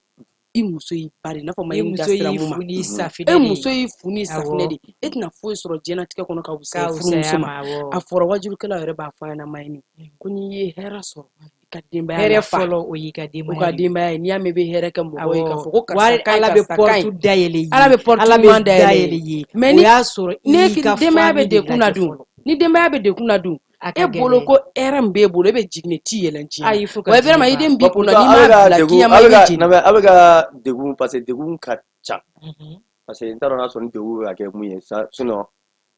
i muso y'i ba de i n'a fɔ i Maïni da muso sera y'i mun ma fu ni safinɛ e de muso ye y'i fu ni safinɛ de e tɛna foyi sɔrɔ diɲɛlatigɛ kɔnɔ ka ka wusaya fisaya furumuso ma ma awɔ a fɔra wajulukɛlaw yɛrɛ b'a fɔ a ɲɛna Maïni ko n'i ye hɛrɛ sɔrɔ i ka denbaya hɛrɛ lafa fɔlɔ o y'i ka u ka denbaya ye denbaya ye n'i y'a mɛn i bɛ hɛrɛ kɛ mɔgɔ ye k'a fɔ ko awɔ karisa ka ɲi ala bɛ karisa ka porte ɲi dayɛlɛ i ye ala bɛ porte ala ɲuman bɛ dayɛlɛ dayɛlɛ i ye mais o y'a sɔrɔ i ne y'i ka denbaya bɛ famille de dekun na lajɛ dun fɔlɔ ni denbaya bɛ dekun na dun e bolo ko eran be bolo be jigneti yelanci ayi fuka wa vraiment idem bi pour kuna ni ma la kiyama abega degun parce que degun ka ca parce que ntaro na son degun ka kɛ mun ye sinon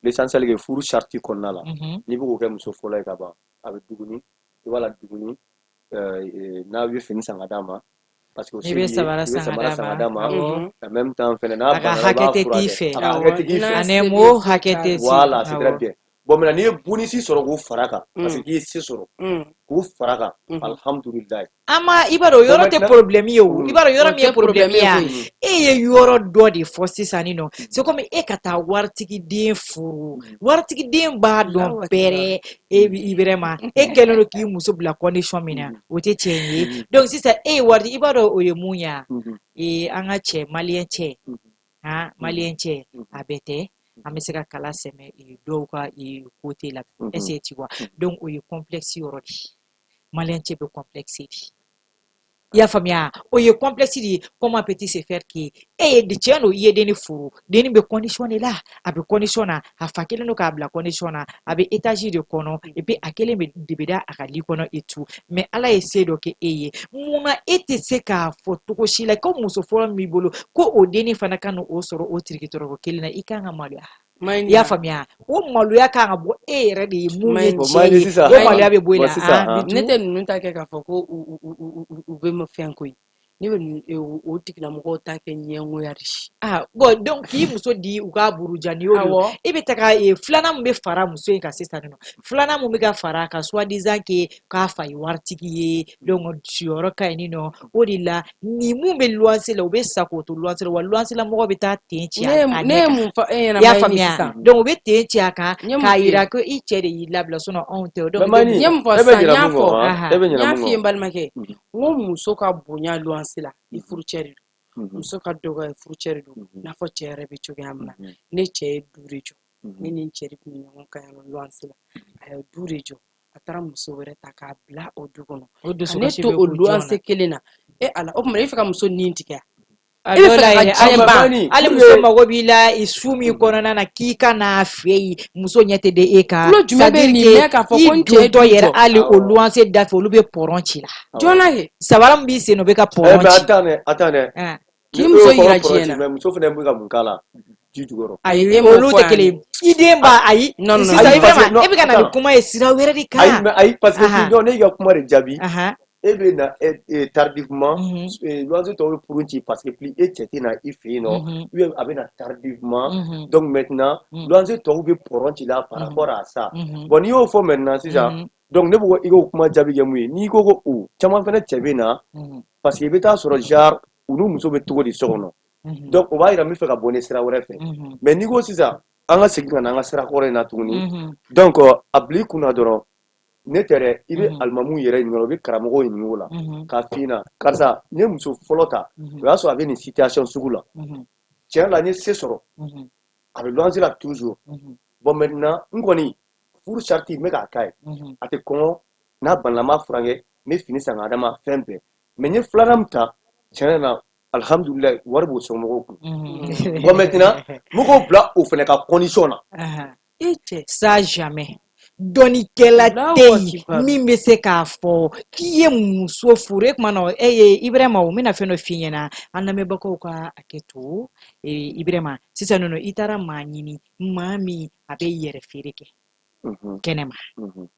l'essentiel que furu charte kɔnɔna la ni bɛ k'o kɛ muso fɔlɔ ye ka ban a bɛ duguni i b'a la duguni n'a bɛ fini san ka d'a ma parce que i bɛ samara san ka d'a ma en même temps fɛnɛ n'a banna i b'a furakɛ a ka hakɛ t'i fɛ ani mo hakɛ tɛ voilà c'est très bien bon maintenant n'i ye bonisi sɔrɔ k'o fara kan parce que k'i ye se sɔrɔ k'o fara kan alhamdulilayi ama i b'a dɔn yɔrɔ tɛ problème ye o i b'a dɔn yɔrɔ min ye problème ye e ye yɔrɔ dɔ de fɔ sisan nin nɔ c'est comme e ka taa waritigi furu waritigi den b'a dɔn bɛrɛ i bɛrɛ ma e kɛlen don k'i muso bila condition min na o tɛ tiɲɛ ye donc sisan e ye waritigi i b'a dɔn o ye mun ye an ka cɛ maliyɛn cɛ maliyɛn cɛ a bɛɛ tɛ an bɛ se ka kala sɛmɛ dɔw ka côté la est-ce que tu vois donc o ye complexe yɔrɔ de ye maliyɛn cɛ bɛ complexe de i y'a faamuya o ye complexe de ye comment peut-il se faire que e ye tiɲɛ don i ye denni furu denni bɛ condition de la a bɛ condition na a fa kelen don k'a bila condition na a bɛ étage de kɔnɔ et puis a kelen de bɛ da a ka lit kɔnɔ et tout mais ala ye se dɔ kɛ e ye mun na e tɛ se k'a fɔ cogo si la ko muso fɔlɔ min b'i bolo ko o denni fana ka n'o sɔrɔ o tirikitɔrɔko kelen na i kan ka maloya i y'a faamuya o maloya kan ka bɔ e yɛrɛ de ye mun ye cɛ ye o maloya bɛ bɔ i la ne tɛ ninnu ta kɛ k'a fɔ ko u bɛ ma fɛn ko ye ne bɛ o tigilamɔgɔw ta kɛ ɲɛngoya de bon donc k'i muso di u ka buruja ni y'o e bɛ taga filanan min bɛ fara muso in kan sisan nɔ filanan min bɛ ka fara a kan soi-disant que k'a fa ye waritigi ye donc siyɔrɔ ka ɲi nin nɔ o de la ni mun bɛ luwanse la u bɛ sa k'o to luwanse la wa luwanse la mɔgɔ bɛ taa ten ci a ɲɛ ne ye mun fɔ e ɲɛna i y'a faamuya donc u bɛ ten ci a kan k'a jira ko i cɛ de y'i labila sinon anw tɛ donc n ye mun fɔ sisan n y'a fɔ i ye n balimakɛ n ko muso ka bonya luwanse la i furucɛ de don muso ka dɔgɔ ye furucɛ de don n'a fɔ cɛ yɛrɛ bɛ cogoya min na ne cɛ ye du de jɔ ne ni n cɛ de tun bɛ ɲɔgɔn kan yan luwanse la a ye du de jɔ a taara muso wɛrɛ ta k'a bila o du kɔnɔ ka ne to o luwanse kelen na ala o tuma i fɛ ka muso nin tigɛ a dɔw la yɛrɛ hali muso mago b'i la su min kɔnɔna na k'i ka n'a fɛ yen muso ɲɛ tɛ de e kan jumɛn bɛ nin mɛn k'a fɔ ko n cɛ dɔ yɛrɛ hali o luwanse da fɛ olu bɛ pɔrɔn ci la jɔnna ye sabara min b'i sen o bɛ ka pɔrɔn ci k'i muso yira diɲɛ na muso fana bɛ ka mun k'a la ji jukɔrɔ ayi olu tɛ kelen i den ba ayi sisan e bɛ ka na ni kuma ye sira wɛrɛ de kan ayi parce que ne y'i ka kuma de jaabi e bɛ na tardivement luwanse tɔw bɛ purun ci parce que plus e cɛ tɛ na i fɛ yen nɔ a bɛ na tardivement donc maintenant luwanse tɔw bɛ pɔrɔn ci la par rapport à ça bon n'i y'o fɔ maintenant sisan donc ne bɛ ko i k'o kuma jaabi kɛ mun ye n'i ko ko o caman fana cɛ bɛ na parce que i bɛ taa sɔrɔ genre u n'u muso bɛ cogo di so kɔnɔ donc o b'a yira n bɛ fɛ ka bɔ ne sira wɛrɛ fɛ mais n'i ko sisan an ka segin ka na an ka sira kɔrɔ in na tuguni donc a bila i kunna dɔrɔn ne tɛ dɛ i bɛ alimamu yɛrɛ ɲininka o bɛ karamɔgɔw ɲininka o la k'a f'i ɲɛna karisa n ye muso fɔlɔ ta o y'a sɔrɔ a bɛ nin situation sugu la tiɲɛ la n ye se sɔrɔ a bɛ luwanse la toujours bon maintenant n kɔni furu charte n bɛ k'a k'a ye a tɛ kɔngɔ n'a banna n b'a furakɛ n bɛ fini san k'a d'a ma fɛn bɛɛ mais n ye filanan min ta tiɲɛ na alhamdulilayi wari b'o somɔgɔw kun bon maintenant n k'o bila o fana ka condition na ça jamais dɔnnikɛla tɛ yen min bɛ se k'a fɔ k'i ye muso furu e kuma na Ibrahima o bɛna fɛn dɔ f'i ɲɛna an lamɛnbagaw ka hakɛ to Ibrahima sisan nɔ i taara maa ɲini maa min a bɛ yɛrɛ feere kɛ kɛnɛma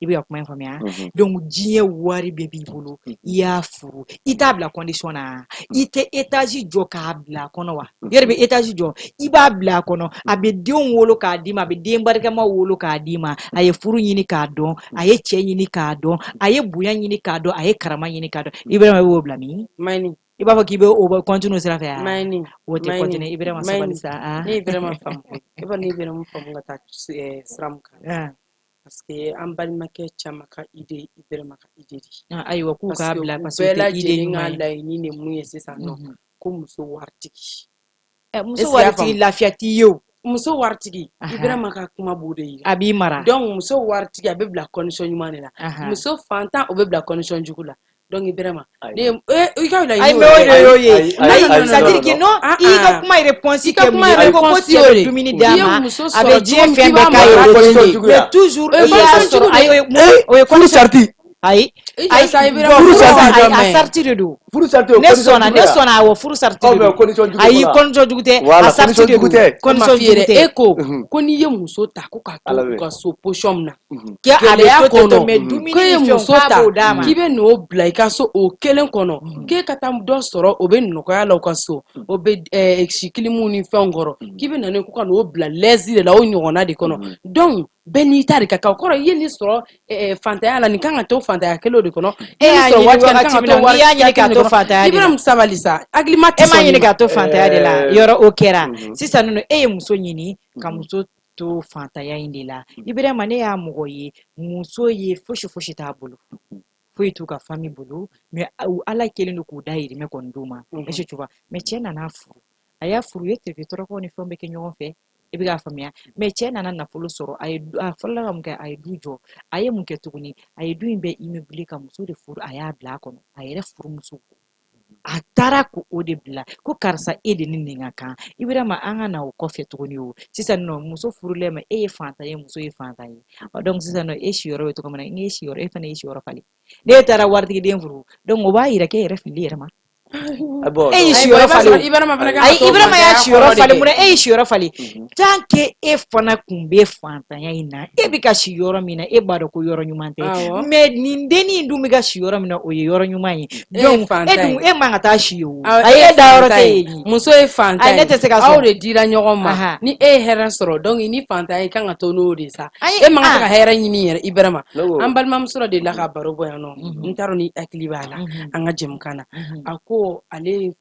i bɛ ka kuma in faamuya donc diɲɛ wari bɛɛ b'i bolo i y'a furu i t'a bila condition na i tɛ étage jɔ k'a bila a kɔnɔ wa yɛrɛ bɛ étage jɔ i b'a bila a kɔnɔ a bɛ denw wolo k'a d'i ma a bɛ den barikama wolo k'a d'i ma a ye furu ɲini k'a dɔn a ye cɛ ɲini k'a dɔn a ye bonya ɲini k'a dɔn a ye karama ɲini k'a dɔn Ibrahima b'o bila min i b'a fɔ k'i bɛ o bɛ continue sira fɛ o tɛ continue Ibrahima sabali sa ne Ibrahima faamu e ba ne Ibrahima faamu ka taa sira min kan parce que an balimakɛ caman ka idée Ibrahima ka idée de ayiwa k'u k'a bila parce que bɛɛ lajɛlen ka laɲini de mun ye sisan nɔ ko muso waritigi muso waritigi lafiya t'i ye o muso waritigi Ibrahima ka kuma b'o de ye a b'i mara donc muso waritigi a bɛ bila condition ɲuman de la muso fantan o bɛ bila condition jugu la donc Ibrahima Aïe. i ka la Ay yo me o de yo ye. Aïe, Ay aïe, ça dire non, que non. non i ka kuma réponse ke mi ay ko ko ti de dumuni i ye dama muso abe sɔrɔ je cogo min fɛn k'i bɛ b'a k'a ye mara o ten de de. mais toujours i y'a condition sɔrɔ jugu de. ay o ye Furu sarti. ayi I jasa ayi Ibrahima furu furu sarti sarti a jumɛn? sarti de don Furu sarti ne sɔnna awɔ furu sarti de mais don condition jugu ayi fana. condition jugu tɛ Voilà, a sarti condition de jugu don tɛ. condition jugu tɛ e ko n'i ye muso ta ko ka to Ala u bɛ. ka so position min na kɛ a bɛ gɛlɛya to ten kɔnɔ mais dumuni ko e ye ni fɛnw muso k'a ta b'o d'a ma k'i bɛ n'o bila i ka so o kelen kɔnɔ k'e ka taa dɔ sɔrɔ o bɛ nɔgɔya la u ka so o bɛ sikilimu ni fɛnw kɔrɔ k'i bɛ na n'o ye ko ka n'o bila lɛzi de la o ɲɔgɔnna de kɔnɔ donc bɛɛ n'i ta de ka kan o kɔrɔ i ye nin sɔrɔ fantanya la nin kan ka to fantanya kelen de kɔnɔ e y'a ɲini wagati min na n'i y'a ɲini k'a to fantanya de la Ibrahima sabali sa hakilima tɛ e m'a sɔn ɲini nin ma k'a to fantanya de la yɔrɔ o kɛra sisan nɔ e ye muso ɲini ka muso to fantanya in de la Ibrahima ne y'a mɔgɔ ye muso ye fosi fosi t'a bolo foyi t'u ka famille bolo mais ala kelen don k'u dahirimɛ kɔni d'u ma est-ce que tu vois mais cɛ nana furu a y'a furu ye tɔgɔtɔrɔkɔ ni fɛnw bɛ kɛ ɲɔgɔn fɛ i bɛ k'a faamuya mais cɛ nana nafolo sɔrɔ a fɔlɔla ka mun kɛ a ye du jɔ a ye mun kɛ tuguni a ye du in bɛɛ immeublé ka muso de furu a y'a bila a kɔnɔ a yɛrɛ furumuso a taara ko o de bila ko karisa e de ni nin ka kan Ibrahima an ka na o kɔfɛ tuguni o sisan nɔ muso furulen ma e ye fantan ye muso ye fantan ye donc sisan nɔ e siyɔrɔ bɛ cogo min na n'e siyɔrɔ e fana ye siyɔrɔ falen n'e taara waritigi furu donc o b'a yira k'e yɛrɛ fili yɛrɛ ma e y'i siyɔrɔ falen ayi Ibrahima y'a siyɔrɔ falen mun na e y'i siyɔrɔ falen tant que e fana kun bɛ fantanya in na e bɛ ka si yɔrɔ min na e b'a dɔn ko yɔrɔ ɲuman tɛ mais nin dennin in dun bɛ ka si yɔrɔ min na o ye yɔrɔ ɲuman ye donc e dun e man ka taa si o ayi e da yɔrɔ tɛ yen muso ye fantan ayi ne tɛ se ka aw de dira ɲɔgɔn ma ni e ye hɛrɛ sɔrɔ donc ni fantan ye kan ka to n'o de sa e man ka hɛrɛ ɲini yɛrɛ Ibrahima an balimamuso dɔ de la ka baro bɔ yan nɔ n t'a dɔn ni hakili b'a la an ka jɛmukan na a ko ale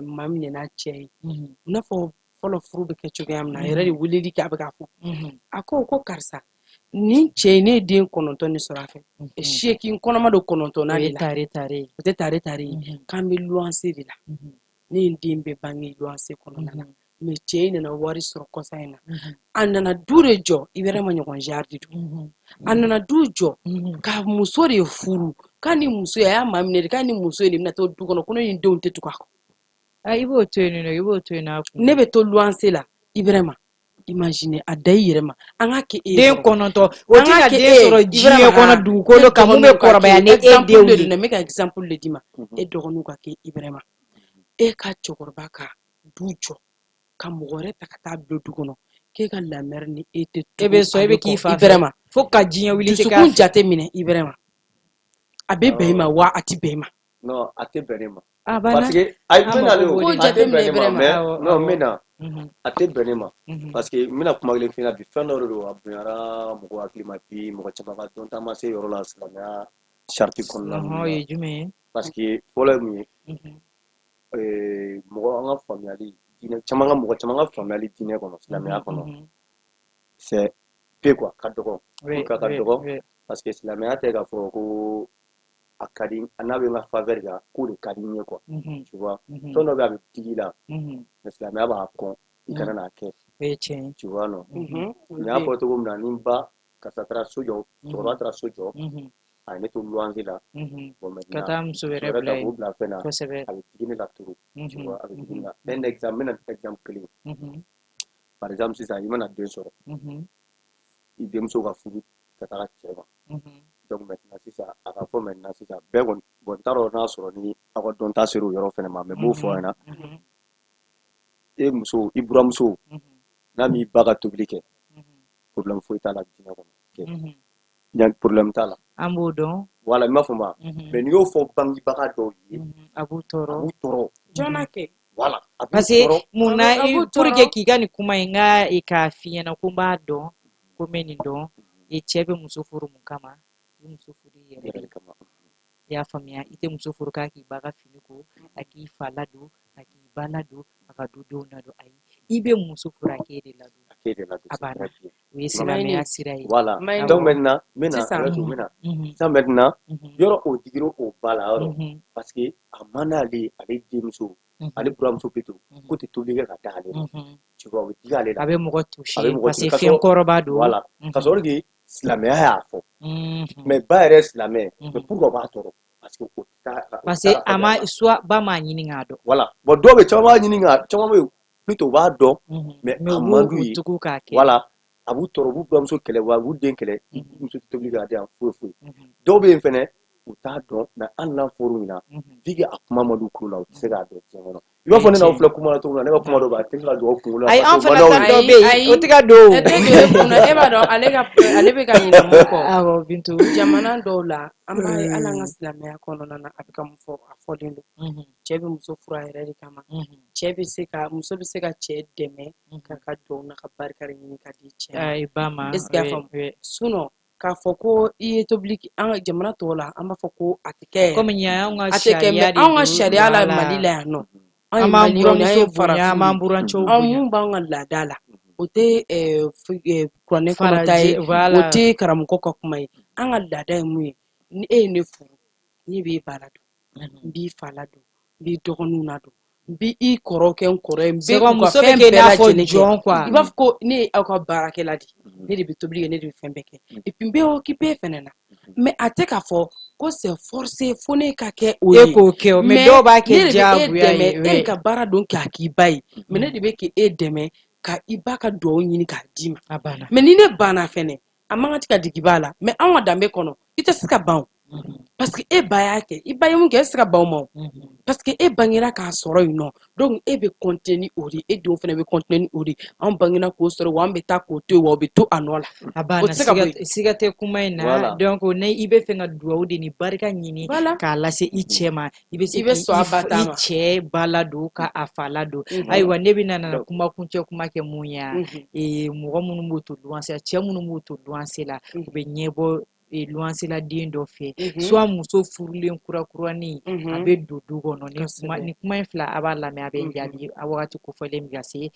maa min n'a cɛ ye i n'a fɔ fɔlɔ furu bɛ kɛ cogoya min na a yɛrɛ de weleli kɛ a bɛ k'a fɔ a ko karisa nin cɛ ne ye den 9 de sɔrɔ a fɛ 8 kɔnɔma don 9nan de la o tɛ tare ye k'an bɛ luwanse de la ne ye den bɛɛ bange luwanse kɔnɔna na mais cɛ in nana wari sɔrɔ kɔsa in na a nana du de jɔ i bɛrɛ ma ɲɔgɔn jardi don a nana du jɔ ka muso de furu k'a ni muso ye a y'a maa minɛ de k'a ni muso ye de bɛna to du kɔnɔ ko ne ni denw tɛ tugu a kɔ i b'o to yen nɔ i b'o to yen nɔ ne bɛ to luwanse la Ibrahima imagine a da i yɛrɛ ma an ka kɛ e den 9 o tɛ ka den sɔrɔ diɲɛ kɔnɔ dugukolo kan mun bɛ kɔrɔbaya ni e denw ye ne bɛ ka exemple de d'i ma e dɔgɔninw ka kɛ Ibrahima e ka cɛkɔrɔba ka du jɔ ka mɔgɔ wɛrɛ ta ka taa bila du kɔnɔ k'e ka lamɛri ni e tɛ tugu e bɛ sɔn e bɛ k'i fa Ibrahima fo ka diɲɛ wuli tɛ k'a dusukun jate minɛ Ibrahima a bɛ bɛn i ma wa a tɛ bɛn i ma non a tɛ bɛn ne ma a banna parce que ayi n bɛ na le o ko a jate tɛ bɛn minɛ ne ma Ibrahima mais non n bɛ na Mhm. a tɛ bɛn ne ma parce que n bɛna kuma kelen f'i ɲɛna bi fɛn dɔ de don a bonyara mɔgɔ hakili ma bi mɔgɔ caman ka dɔnta ma se yɔrɔ la silamɛya sariti kɔnɔna o ye jumɛn ye parce que fɔlɔ ye mun ye mɔgɔ an ka faamuyali diinɛ caman ka mɔgɔ caman ka faamuyali diinɛ kɔnɔ silamɛya kɔnɔ c'est peu quoi ka dɔgɔ pour ka dɔgɔ parce que silamɛya tɛ k'a fɔ ko a ka di n'a bɛ n ka faveur kan k'o de ka di n ye quoi tu vois fɛn dɔ bɛ a bɛ digi la mais silamɛya b'a kɔn i kana n'a kɛ tu vois non n y'a fɔ cogo min na ni n ba karisa taara so jɔ cɛkɔrɔba taara so jɔ a ye ne to luwanse la bon maintenant ka taa muso wɛrɛ ka bila k'o bila fɛn na kosɛbɛ a bɛ digi ne la turu tu vois a bɛ digi ne la un exemple n bɛna exemple kelen par exemple sisan i mana den sɔrɔ i denmuso ka furu ka taga cɛ ma donc maintenant sisan a ka fɔ maintenant sisan bɛɛ kɔni bon n t'a dɔn n'a sɔrɔ ni aw ka dɔnta sera o yɔrɔ fɛnɛ ma mais n b'o fɔ ɲɛna e muso i buramuso n'a m'i ba ka tobili kɛ problème foyi t'a la diinɛ kɔnɔ yan problème t'a la an b'o dɔn voilà i m'a fɔ ma mais n'i y'o fɔ bangebaga dɔw ye a b'u tɔɔrɔ jɔna kɛ voilà a b'u parce que tɔɔrɔ mun na pour que k'i ka nin kuma in ka k'a f'i ɲɛna ko n b'a dɔn ko n bɛ nin dɔn cɛ bɛ muso furu mun kama i muso furu i yɛrɛ de kama i y'a faamuya i tɛ muso furu k'a k'i ba ka fini ko a k'i fa ladon a k'i ba ladon a ka dudenw ladon ayi i bɛ muso furu a k'e de ladon a banna o ye silamɛya sira ye voilà donc maintenant n bɛna sisan maintenant yɔrɔ o digira o ba la yɔrɔ parce que a man d'ale ale denmuso ale buramuso plutôt k'o tɛ tobili kɛ ka d'ale ma tu vois o bɛ digi ale la a bɛ mɔgɔ touché parce que fɛn kɔrɔba don voilà ka sɔrɔ de silamɛya y'a fɔ mais ba yɛrɛ silamɛ mais pourquoi o b'a tɔɔrɔ parce que ama soit ba ma ɲini k'a dɔn voilà bon dɔw bɛ caman b'a ɲini ka caman bɛ plutôt u b'a dɔn mais a man d'u ye tugu k'a kɛ voilà a b'u tɔɔrɔ u b'u buramuso kɛlɛ wa u b'u den kɛlɛ muso tɛ tobili k'a di yan foyi foyi dɔw bɛ yen fɛnɛ u t'a dɔn mais hali n'a fɔr'u ɲɛna vu que a kuma man d'u kulo la u tɛ se k'a dɔn tiɲɛ kɔnɔ i b'a fɔ ne n'aw filɛ kuma na cogo min na ne ka kuma dɔ bɛ a tɛ se ka don aw kunkolo la ayi an fana kan dɔ bɛ yen o tɛ ka don e b'a dɔn ale bɛ ka ɲinɛ mun kɔ awɔ Bintu jamana dɔw la an b'a ye hali an ka silamɛya kɔnɔna na a bɛ ka mun fɔ a fɔlen don cɛ bɛ muso furu a yɛrɛ de kama muso bɛ se ka cɛ dɛmɛ k'a ka duwawu n'a ka barika ɲini ka di cɛ ma ayi ba ma est-ce que y'a faamu sinon k'a fɔ ko i ye tobili an ka jamana tɔw la an b'a fɔ ko a tɛ kɛ comme y'an ka a tɛ kɛ mais anw ka sariya la Mali la yan nɔ an b'an buramuso bonya an b'an burancɛw bonya mun b'an ka laada la o tɛ kuranɛ kɔnɔta ye o tɛ karamɔgɔ ka kuma ye an ka laada ye mun ye ni e ye ne furu ne b'i ba la don n b'i fa la don n b'i dɔgɔninw la don n b'i kɔrɔ kɛ n kɔrɔ ye n bɛ k'u ka fɛn bɛɛ lajɛlen kɛ i b'a fɔ ko ne ye aw ka baarakɛla de ne de bɛ tobili kɛ ne de bɛ fɛn bɛɛ kɛ et puis n bɛ occupé fɛnɛ na mais a tɛ k'a fɔ ko c'est forcé fo ne ka kɛ o ye e k'o kɛ mais dɔw b'a kɛ diyagoya ye e de ka baara don k'a k'i ba ye mais ne de bɛ k'e dɛmɛ ka i ba ka duwawu ɲini k'a d'i ma mais ni ne banna fɛnɛ a man kan tɛ ka digi ba la mais anw ka danbe kɔnɔ i tɛ se ka ban parce que e ba y'a kɛ i ba ye mun kɛ e tɛ se ka ban o ma parce que e bangera k'a sɔrɔ yen nɔ donc e bɛ continuer ni o de e denw fɛnɛ bɛ continuer ni o de anw bangena k'o sɔrɔ wa an bɛ taa k'o to yen wa o bɛ to a nɔ la a banna siga tɛ kuma in na donc ne i bɛ fɛ ka duwawu de ni barika ɲini k'a lase i cɛ ma i bɛ se k'i cɛ ba ladon ka a fa ladon ayiwa ne bɛ na kuma kuncɛ kuma kɛ mun ye mɔgɔ minnu b'u to luwanse la cɛ minnu b'u to luwanse la u bɛ ɲɛbɔ luwanse la den dɔ fɛ soit muso furulen kurakurani a bɛ don du kɔnɔ ni kuma in fila a b'a lamɛn a bɛ jaabi a wagati kofɔlen bɛ ka se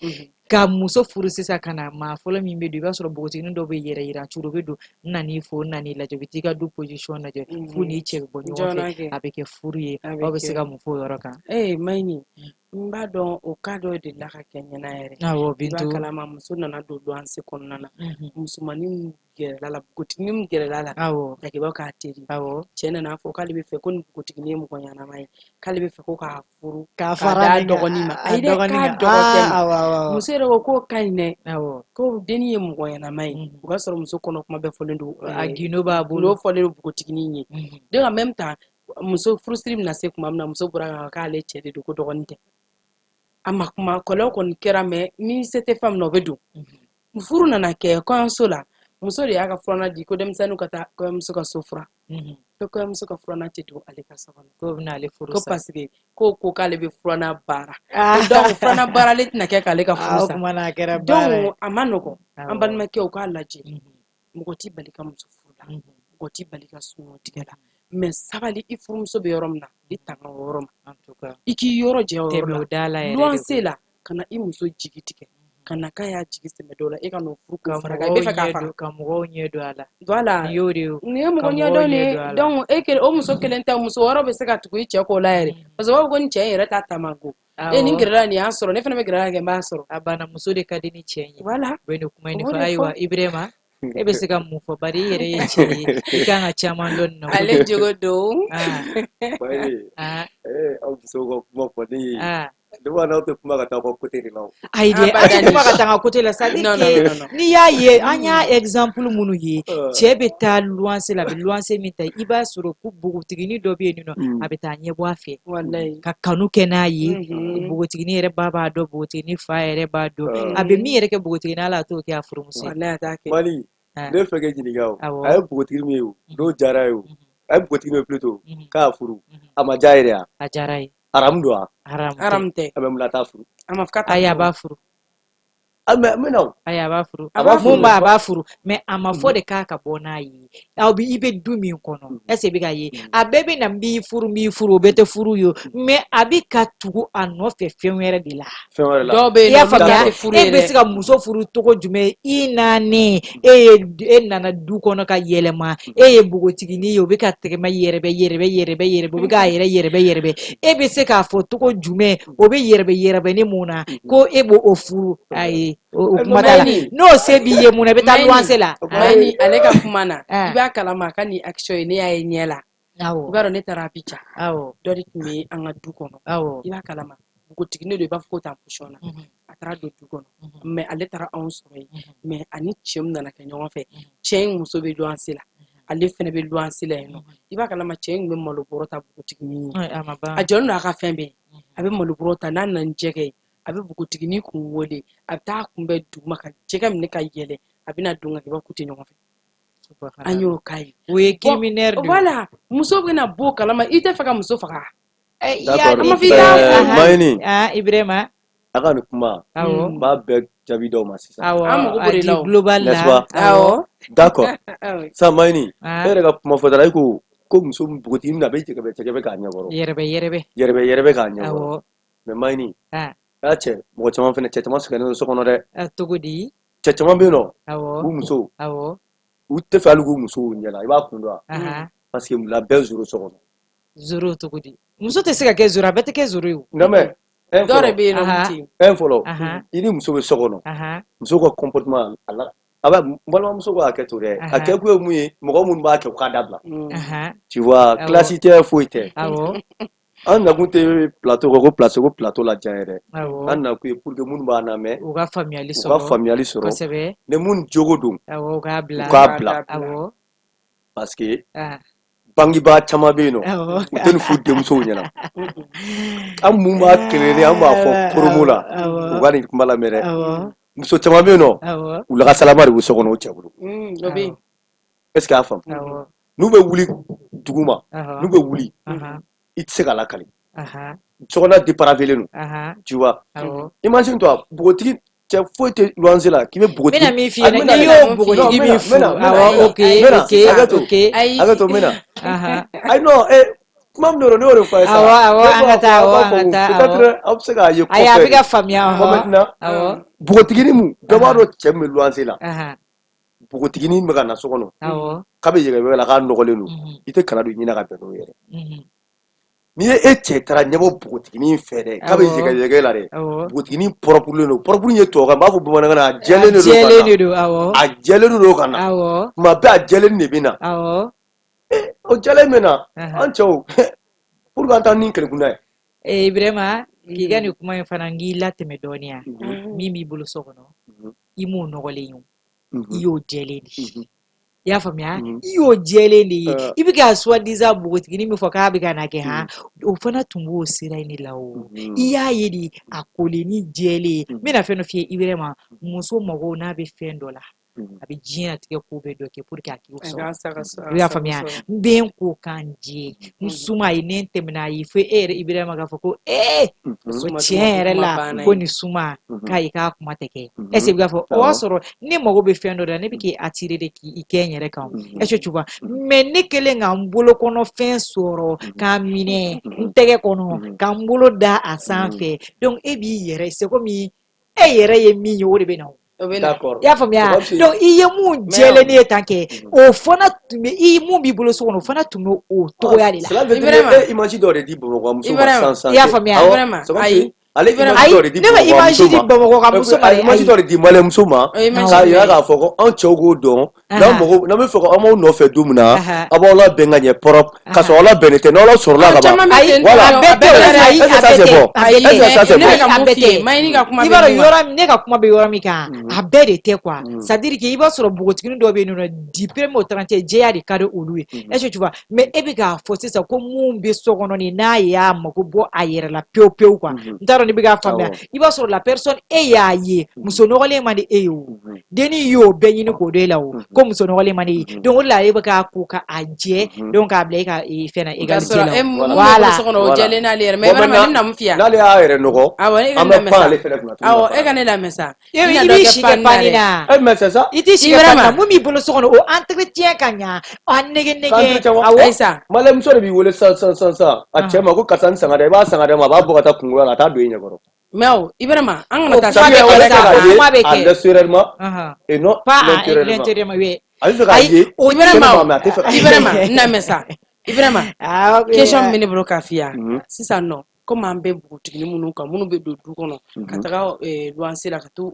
ka muso furu sisan ka na maa fɔlɔ min bɛ don i b'a sɔrɔ npogotiginin dɔw bɛ yɛrɛ yira cogo bɛ don n nan'i fo n nan'i lajɛ u bɛ t'i ka du position lajɛ fo n'i cɛ bɛ bɔ ɲɔgɔn fɛ a bɛ kɛ furu ye aw bɛ se ka mun fɔ o yɔrɔ kan Maɲi n b'a dɔn o cas dɔ de la ka kɛ ɲɛna yɛrɛ i b'a kalama muso nana don luwanse kɔnɔna na musomanin gɛrɛla la npogotiginin min gɛrɛla la dakibaw k'a teri cɛ nana fɔ k'ale bɛ fɛ ko nin npogotiginin ye mɔgɔ ɲɛnama ye k'ale bɛ fɛ ko k'a furu k'a d'a dɔgɔnin ma ayi dɛ k'a dɔgɔkɛ ma muso yɛrɛ ko k'o ka ɲi dɛ ko dennin ye mɔgɔ ɲɛnama ye o b'a sɔrɔ muso kɔnɔ kuma bɛɛ fɔlen don a gindo b'a bolo fɔlen don npogotiginin ye donc en même temps muso furusiri bɛna se tuma min na muso bɔra kan k'ale cɛ de don ko dɔgɔnin tɛ a ma kuma kɔlɔn kɔni kɛra mais ni se tɛ fɛn min na o bɛ don furu nana kɛ kɔɲɔso la muso de y'a ka furanna di ko denmisɛnninw ka taa kɔɲɔmuso ka so furan ko kɔɲɔmuso ka furanna tɛ don ale ka so kɔnɔ ko bɛna ale furu sa ko parce que ko k'ale bɛ furanna baara donc furanna baara ale tɛna kɛ k'ale ka furu sa donc a ma nɔgɔn an balimakɛw k'a lajɛ mɔgɔ t'i bali ka muso furu la mɔgɔ t'i bali ka suɲɛ tigɛ la mais sabali i furumuso bɛ yɔrɔ min na i tanga o yɔrɔ ma i k'i yɔrɔ jɛ o yɔrɔ la luwanse la ka na i muso jigi tigɛ ka na k'a y'a jigi sɛmɛ dɔw la e ka n'o furu k'o fara kan i bɛ fɛ k'a fara ka mɔgɔw ɲɛ don a la voilà nin y'o de ye nin ye mɔgɔ ɲɛdɔn de ye donc o muso kelen tɛ muso wɛrɛ bɛ se ka tugu i cɛ k'o la yɛrɛ parce que u b'a fɔ ko ni cɛ in yɛrɛ ta tamago nin gɛrɛla nin y'an sɔrɔ ne fana bɛ gɛrɛla kɛ n b'a sɔrɔ a banna muso de ka di ni cɛ ye voilà u bɛ nin kuma in fɔ ayiwa Ibirahima e bɛ se ka mun fɔ bari i yɛrɛ ye cɛ ye i kan ka caman dɔn nin na ale jogo don aw musow ka kuma fɔ ne ye ne b'a n'aw tɛ kuma ka taa aw ka côté de la ayi dɛ aw tɛ kuma ka taa an ka côté la c'est à dire que n'i y'a ye an y'a exemple minnu ye cɛ bɛ taa luwanse la a bɛ luwanse min ta i b'a sɔrɔ ko npogotiginin dɔ bɛ yen nɔ a bɛ taa ɲɛbɔ a fɛ ka kanu kɛ n'a ye npogotiginin yɛrɛ ba b'a dɔn npogotiginin fa yɛrɛ b'a dɔn a bɛ min yɛrɛ kɛ npogotiginin ala a t'o kɛ a furumuso ye Mali ne fɛ kɛ ɲininka o a ye npogotiginin min ye o n'o diyara ye o a ye npogotiginin min plutôt k'a furu a ma diya yɛrɛ wa a diyara ye aramu don wa aramu tɛ a bɛ mun na t'a furu a ma fɔ k'a ayi a b'a furu mais ayi a b'a furu mun b'a b'a furu mais a ma fɔ de k'a ka bɔ n'a ye aw bɛ i bɛ du min kɔnɔ est ce que i bɛ ka ye a bɛɛ bɛ na n b'i furu o bɛɛ tɛ furu ye mais a bɛ ka tugu a nɔfɛ fɛn wɛrɛ de la dɔw bɛ yen i y'a faamuya e bɛ se ka muso furu cogo jumɛn i nanen e nana du kɔnɔ ka yɛlɛma e ye npogotiginin ye o bɛ ka tɛgɛma yɛrɛbɛ o bɛ k'a yɛrɛbɛ e bɛ se k'a fɔ cogo jumɛn o bɛ yɛrɛbɛ ni mun na ko e b'o furu ayi o kuma t'a la n'o se b'i ye mun na i bɛ taa luwanse la ale ka kuma na i b'a kalama ka ni action ye ne y'a ye ɲɛ la I b'a dɔn ne taara Abidjan awɔ dɔ de tun bɛ an ka du kɔnɔ i b'a kalama npogotigi ne don i b'a fɔ ko tan position na a taara don du kɔnɔ mais ale taara anw sɔrɔ yen mais ani cɛ min nana kɛ ɲɔgɔn fɛ cɛ in muso bɛ luwanse la ale fɛnɛ bɛ luwanse la yen nɔ i b'a kalama cɛ in bɛ malo bɔrɔ ta npogotiginin ye a jɔlen don a ka fɛn bɛɛ a bɛ malo bɔrɔ ta n'a nana ni jɛgɛ ye a bɛ npogotiginin kun wele a bɛ taa kunbɛn duguma ka jɛgɛ minɛ ka yɛlɛ a bɛna don ka kɛ i b'a k'u tɛ ɲɔgɔn fɛ an y'o k'a ye o ye criminel de voilà muso bɛna bɔ kalama i tɛ fɛ ka muso faga Mayini Ibrahima a ka nin kuma n b'a bɛɛ jaabi d'aw ma sisan an mago b'o de la global la n'est-ce pas d'accord sa Mayini e yɛrɛ ka kuma fɔtɔla i ko muso npogotigi min a bɛ jɛgɛbɛ k'a ɲɛkɔrɔ yɛrɛbɛ k'a ɲɛkɔrɔ mais Mayini cɛ mɔgɔ caman fɛnɛ cɛ caman sɛgɛnnen don so kɔnɔ dɛ cogo di cɛ caman bɛ yen nɔ u musow u tɛ fɛ hali k'u musow ɲɛna i b'a kun dɔn wa parce que la bɛɛ zoro so kɔnɔ zoro cogo di muso tɛ se ka kɛ zoro a bɛɛ tɛ kɛ zoro ye non mais dɔ de bɛ yen nɔ un fɔlɔ i ni muso bɛ so kɔnɔ muso ka comportement a bɛ n balimamuso ka hakɛ to dɛ a kɛ kun ye mun ye mɔgɔ minnu b'a kɛ u k'a dabila tu vois classe tɛ foyi tɛ an nakun tɛ plateau ko plateau la diya yɛrɛ an nakun ye pour que minnu b'a lamɛn u ka faamuyali sɔrɔ ni minnu jogo don u k'a bila parce que bangebaa caman bɛ yen nɔ u tɛ nin f'u denmusow ɲɛna an mun b'a kɛlɛ an b'a fɔ promo la u ka nin kuma lamɛn dɛ muso caman bɛ yen nɔ u lakasalama de b'u so kɔnɔ u cɛ bolo est-ce que a faamu n'u bɛ wuli dugu ma n'u bɛ wuli i tɛ se k'a lakali sokɔnɔ déparavelen don tu vois imagine toi npogotigi cɛ foyi tɛ luwanse la k'i bɛ npogotigi bɛna min f'i ɲɛna n'i y'o npogotigi min furu hakɛ to n bɛna ayi non kuma min don ne y'o de fɔ a ye sa an ka taa peut-être aw bɛ se k'a ye kɔfɛ a bɛ ka faamuya maintenant npogotiginin mun bɛɛ b'a dɔn cɛ min bɛ luwanse la npogotiginin bɛ ka na so kɔnɔ k'a bɛ yɛlɛbɛ la k'a nɔgɔlen don i tɛ kana don ɲinɛ ka bɛn n'o ye dɛ n'i ye e cɛ taara ɲɛbɔ npogotiginin fɛ dɛ k'a bɛ yɛgɛyɛgɛ la dɛ npogotiginin pɔrɔpulen don pɔrɔpulu ye tubabukan n b'a fɔ bamanankan na a jɛlen de don a jɛlen don ka na tuma bɛɛ a jɛlen de bɛ na o jɛlen bɛ na an cɛw pour que an t'an ni kɛlɛkunda ye Ibrahima k'i ka nin kuma in fana n k'i latɛmɛ dɔɔnin yan min b'i bolo so kɔnɔ i m'o nɔgɔlen ye i y'o jɛlen de ye i y'a faamuya i y'o jɛlen de ye i bɛ ka soi-disant npogotiginin min fɔ k'a bɛ ka na kɛ o fana tun b'o sira in de la o i y'a ye de a kolen ni jɛlen n bɛna fɛn dɔ f'i ye Ibrahima muso mago n'a bɛ fɛn dɔ la a bɛ diɲɛlatigɛ ko bɛɛ dɔ kɛ pour que a k'o sɔrɔ i y'a faamuya n bɛ n ko k'an jɛ n suma ye ne tɛmɛna a ye fo e yɛrɛ Ibrahima k'a fɔ ko tiɲɛ yɛrɛ la ko nin suma k'a ye k'a kuma tɛ kɛ est-ce que i b'a fɔ o y'a sɔrɔ ne mago bɛ fɛn dɔ la ne bɛ k'i attirer de k'i kɛ n yɛrɛ kan est-ce que tu vois mais ne kɛlen ka n bolo kɔnɔ fɛn sɔrɔ k'a minɛ n tɛgɛ kɔnɔ ka n bolo da a sanfɛ donc e b'i yɛrɛ c'est comme e yɛrɛ ye min ye o de bɛ na d'accord i y'a faamuya donc i ye mun jɛlen ye tan kɛ o fana tun bɛ mun b'i bolo so kɔnɔ o fana tun bɛ o togoya de la Ibrahima image dɔ de di Bamakɔ muso ma san i y'a faamuya ayi ale image dɔ de di Bamakɔ ka muso ma image dɔ de di Malien muso ma k'a yira k'a fɔ ko anw cɛw k'o dɔn n'an bɛ fɛ ko an b'aw nɔfɛ don min na a b'aw labɛn ka ɲɛ propre ka sɔrɔ aw labɛnnen tɛ n'aw sɔrɔla ka ban voilà i b'a dɔn yɔrɔ ne ka kuma bɛ yɔrɔ min kan a bɛɛ de tɛ quoi c'est à dire que i b'a sɔrɔ npogotiginin dɔw bɛ yen nɔ du premier au 30 jɛya de ka di olu ye est-ce que tu vois mais e bɛ k'a fɔ sisan ko mun bɛ so kɔnɔ nin n'a y'a mako bɔ a yɛrɛ la pewu pewu quoi n t'a dɔn ne bɛ k'a faamuya i b'a sɔrɔ la personne e y'a ye muso nɔgɔlen man di e ye o denni y'o bɛɛ ɲini k'o de la o ko muso nɔgɔlen man di e ye donc o de la e bɛ k'a ko ka a jɛ donc k'a bila e ka fɛn na égalité la voilà so kɔnɔ o jɛlen n'ale yɛrɛ mais vraiment ne bɛna mun f'i ye n'ale y'a yɛrɛ nɔgɔ an bɛ pan ale fɛnɛ kunna awɔ e ka ne lamɛn sa i b'i si kɛ pani na mais c'est ça i t'i si kɛ pani na mun b'i bolo so kɔnɔ o entretien ka ɲa a nege awɔ Aïssa Malɛmuso de b'i wele san a cɛ ma ko karisa ni sanga dɛ i b'a sanga dɛ ma a b'a bɔ ka taa kungo la a t'a don i ɲɛkɔrɔ mais Ibrahima an kana taa kuma bɛ kɛ naturellement et non l'intérieurement oui a bɛ fɛ k'a ye Ibrahima n lamɛn sa Ibrahima question min bɛ ne bolo k'a f'i ye sisan nɔ comme an bɛ bugutigi minnu kan minnu bɛ don du kɔnɔ ka taga luwanse la ka to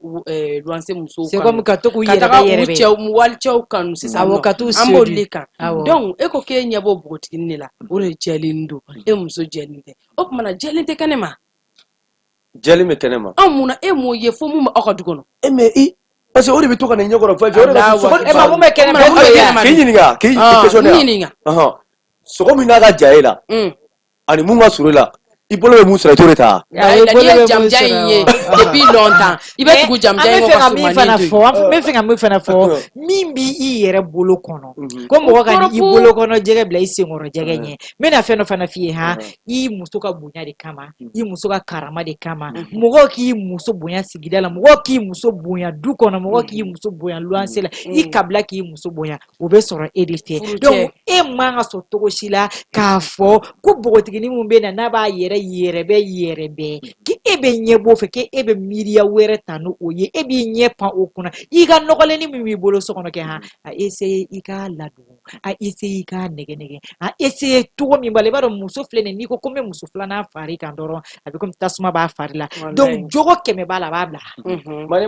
luwanse musow c'est comme ka to k'u ka taga u yɛrɛ cɛw walicɛw kanu sisan awɔ ka t'u an b'olu de kan awɔ donc e ko k'e ɲɛ b'o bogotiginin de la o de jɛlen don e muso jɛlen tɛ o tuma na jɛlen tɛ kɛnɛ ma jɛlen bɛ kɛnɛ ma anw munna e m'o ye fo mun bɛ aw ka du kɔnɔ mais parce que o de bɛ to ka nin ɲɛkɔrɔ fɛn fɛn o de ka e ma mun bɛ kɛnɛ ma k'i ɲininka k'i questionner sogo min n'a ka ja e la ani mun ka surun e la i bolo bɛ mun sɔrɔ i t'o de ta n'i ye jamujan in ye depuis longtemps i bɛ tugu jamujan in kɔ ka sumanen to yen n bɛ fɛ ka min fana fɔ min b'i i yɛrɛ bolo kɔnɔ ko mɔgɔ ka i bolo kɔnɔ jɛgɛ bila i senkɔrɔ jɛgɛ ɲɛ n bɛna fɛn dɔ fana f'i ye i muso ka bonya de kama i muso ka karama de kama mɔgɔw k'i muso bonya sigida la mɔgɔw k'i muso bonya du kɔnɔ mɔgɔw k'i muso bonya luwanse la i kabila k'i muso bonya o bɛ sɔrɔ e de fɛ donc e man ka sɔn cogo si la k'a fɔ ko npogotiginin min bɛ na n'a b'a yɛrɛ bɛ k'e bɛ ɲɛ b'o fɛ k'e bɛ miiriya wɛrɛ ta n'o ye e b'i ɲɛ pan o kunna i ka nɔgɔlenni min b'i bolo so kɔnɔ kɛ a essayer i k'a ladon a essayer i k'a nɛgɛ a essayer cogo min b'a la i b'a dɔn muso filɛ nin n'i ko n bɛ muso filanan fari kan dɔrɔn a bɛ komi tasuma b'a fari la donc jogo 100 b'a la a b'a bila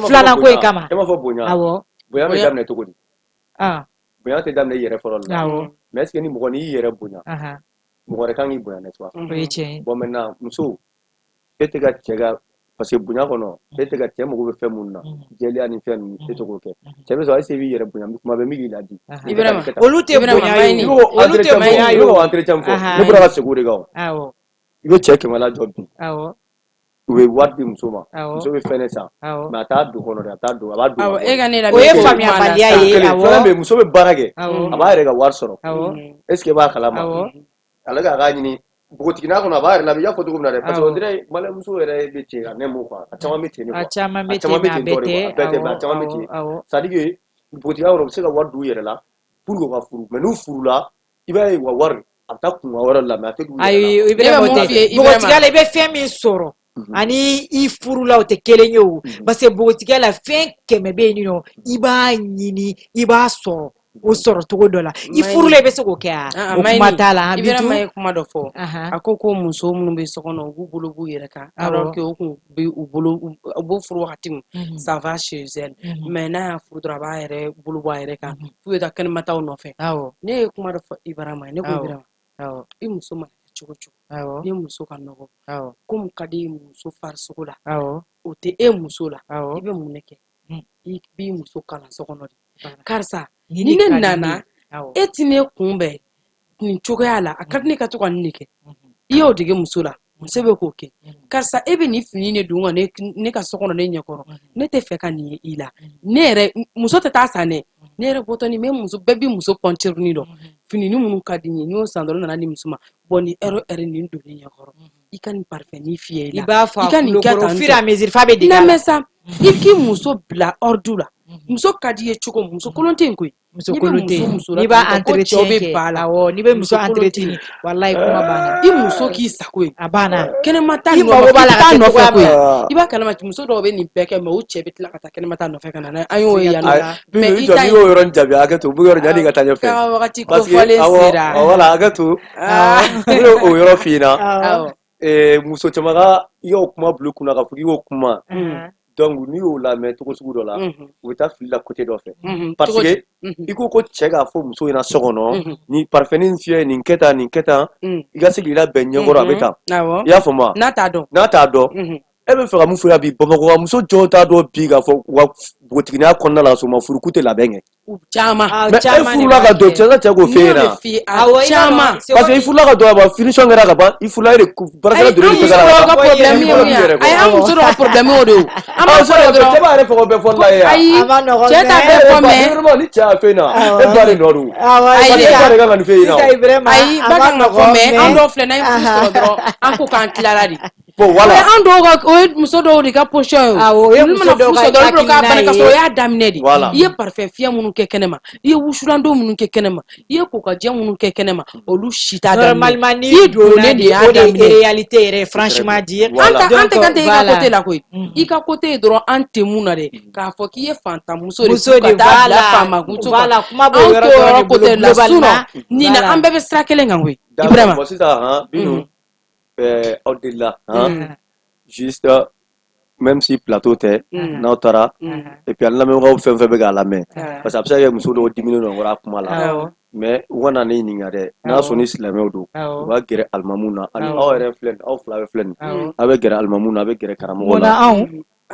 filanan ko in kama e m'a fɔ bonya awɔ bonya bɛ daminɛ cogo di bonya tɛ daminɛ i yɛrɛ fɔlɔ la awɔ mais est ce que ni mɔgɔ n'i yɛrɛ bonya mɔgɔ wɛrɛ kan k'i bonya n'est-ce pas o ye tiɲɛ ye bon maintenant muso e tɛ ka cɛ ka parce que bonya kɔnɔ e tɛ ka cɛ mago bɛ fɛn minnu na jɛlenya ni fɛn ninnu e tɛ k'o kɛ cɛ bɛ sɔrɔ e se b'i yɛrɛ bonya kuma bɛɛ min k'i ladi olu tɛ bonya ye olu tɛ bonya ye i bɛ ka entretien fɔ ne bɔra ka segin o de kan i bɛ cɛ 100 la jɔ bi u bɛ wari di muso ma muso bɛ fɛn san mais a t'a don kɔnɔ dɛ a t'a don a b'a don o ye faamuyabaliya ye fɛn bɛ muso bɛ baara kɛ a b'a yɛrɛ ka wari sɔrɔ est ce que b'a kalama ale k'a ɲini npogotigina kɔnɔ a b'a yɛrɛ la i y'a fɔ cogo min na dɛ parce que on dirait maliyɛnmuso yɛrɛ bɛ ten a n'aime quoi a caman bɛ ten quoi a caman bɛ ten mais a caman bɛ ten c'est à dire que npogotigiya kɔnɔ u bɛ se ka wari don u yɛrɛ la pour que u ka furu mais n'u furula i b'a ye u ka wari a bɛ taa kunkan wɛrɛ la mais a tɛ d'u yɛrɛ la ayi i bɛ mun f'i ye npogotigiya la i bɛ fɛn min sɔrɔ ani i furula o tɛ kelen ye o parce que npogotigiya la fɛn 100 bɛ yen nɔ i b'a ɲini i b'a sɔrɔ o sɔrɔ cogo dɔ la i furula i bɛ se k'o kɛ o kuma t'a la Ibirama ye kuma dɔ fɔ a ko muso minnu bɛ so kɔnɔ u b'u bolo b'u yɛrɛ kan alors que o kun bɛ u bolo u b'o furu wagati min ça va chez elle mais n'a y'a furu dɔrɔn a b'a yɛrɛ bolo bɔ a yɛrɛ kan f'u bɛ taa kɛnɛmataw nɔfɛ ne ye kuma dɔ fɔ Ibirama ye ne ko Ibirama i muso mana kɛ cogo cogo ni muso ka nɔgɔ ko mun ka di muso farisogo la o tɛ e muso la i bɛ mun de kɛ i b'i muso kalan so kɔnɔ de karisa ni ne nana e ti ne kunbɛn nin cogoya la a ka di ne ka to ka nin de kɛ i y'o dege muso la muso bɛ k'o kɛ karisa e bɛ nin fini de don ne ka so kɔnɔ ne ɲɛkɔrɔ ne tɛ fɛ ka nin ye i la ne yɛrɛ muso tɛ taa san dɛ ne yɛrɛ bɔtɔ ni muso bɛɛ bɛ muso pɔntirini dɔn finini minnu ka di n ye n y'o san dɔrɔn nana di muso ma bon ni ɛri nin don ne ɲɛkɔrɔ i ka nin parfait ni fiyɛ i la i b'a fɔ i ka nin kɛ tan fur et à mesure f'a bɛ dege a la mais sa i k'i muso bila ordre la muso ka di ye cogo muso kolon tɛ yen koyi muso kolon tɛ yen n'i b'a entretien kɛ awɔ n'i bɛ muso entretien wallahi kuma banna i muso k'i sago ye a banna kɛnɛma ta nɔfɛ taa nɔfɛ koyi i b'a kalama muso dɔw bɛ nin bɛɛ kɛ mais u cɛ bɛ tila ka taa kɛnɛma ta nɔfɛ ka na an y'o ye yan mais i ta y'o yɔrɔ jabi hakɛ to u bɛ yɔrɔ jani ka taa ɲɛfɛ ka wagati kofɔlen sera voilà hakɛ to u bɛ o yɔrɔ f'i ɲɛna muso caman ka i y'o kuma bila u kunna ka fɔ k'i y'o kuma donc n'i y'o lamɛn cogo sugu dɔ la u bɛ taa fili la côté dɔ fɛ parce que i ko cɛ k'a fɔ muso ɲɛna so kɔnɔ ni parfait nin fiyɛ nin kɛ tan i ka se k'i labɛn ɲɛkɔrɔ a bɛ tan i y'a faamu wa n'a t'a dɔn e bɛ fɛ ka mun fɔ yan bi Bamakɔ muso jɔn t'a dɔn bi k'a fɔ wa npogotiginiya kɔnɔna la so ma furu k'u tɛ labɛn kɛ caman mais e furula ka don cɛ k'o f'e ɲɛna caman parce que i furula ka don a ban finition kɛra ka ban i furula e de baarakɛla donni de kɛra ka problème ye mun ye ayi an muso dɔw ka problème y'o de ye o an b'a fɔ dɔrɔn cɛ b'a yɛrɛ fɔ ko bɛɛ fɔlila ye ayi cɛ t'a bɛɛ fɔ mais ni cɛ y'a fɛ na e ba de nɔ don ayi e ba de kan ka nin fɛ yen na ayi ba kan ka fɔ mais an dɔw filɛ n'an ye furu sɔrɔ dɔrɔn an ko k'an tilala de bon voilà an dɔw ka o ye muso dɔw de ka position ye o ye muso dɔw ka hakilina ye o y'a daminɛ de i ye parfait fiyɛ minnu kɛ kɛnɛma i ye wusulandon minnu kɛ kɛnɛma i ye kokajɛ minnu kɛ kɛnɛma olu si t'a daminɛ normalement ni donna de y'a daminɛ réalité yɛrɛ franchement dire an tɛ kan tɛ i ka côté la koyi i ka côté ye dɔrɔn an tɛ mun na dɛ k'a fɔ k'i ye fantanmuso de ka taa bila faamamuso kan an t'o yɔrɔ côté la sinon nin na an bɛɛ bɛ sira kelen kan koyi Ibrahima sisan au-delà, hein, juste même si plateau t'es, n'aw tara, et puis Allah me fait faire la main, parce que après il y a muso dɔw diminen don wara kuma la, mais u kana ne ɲininka dɛ, n'a sɔrɔ ni silamɛw don, u b'a gɛrɛ alimamu na, ani aw yɛrɛ filɛ, aw fila bɛ filɛ nin, a bɛ gɛrɛ alimamu na, a bɛ gɛrɛ karamɔgɔ la.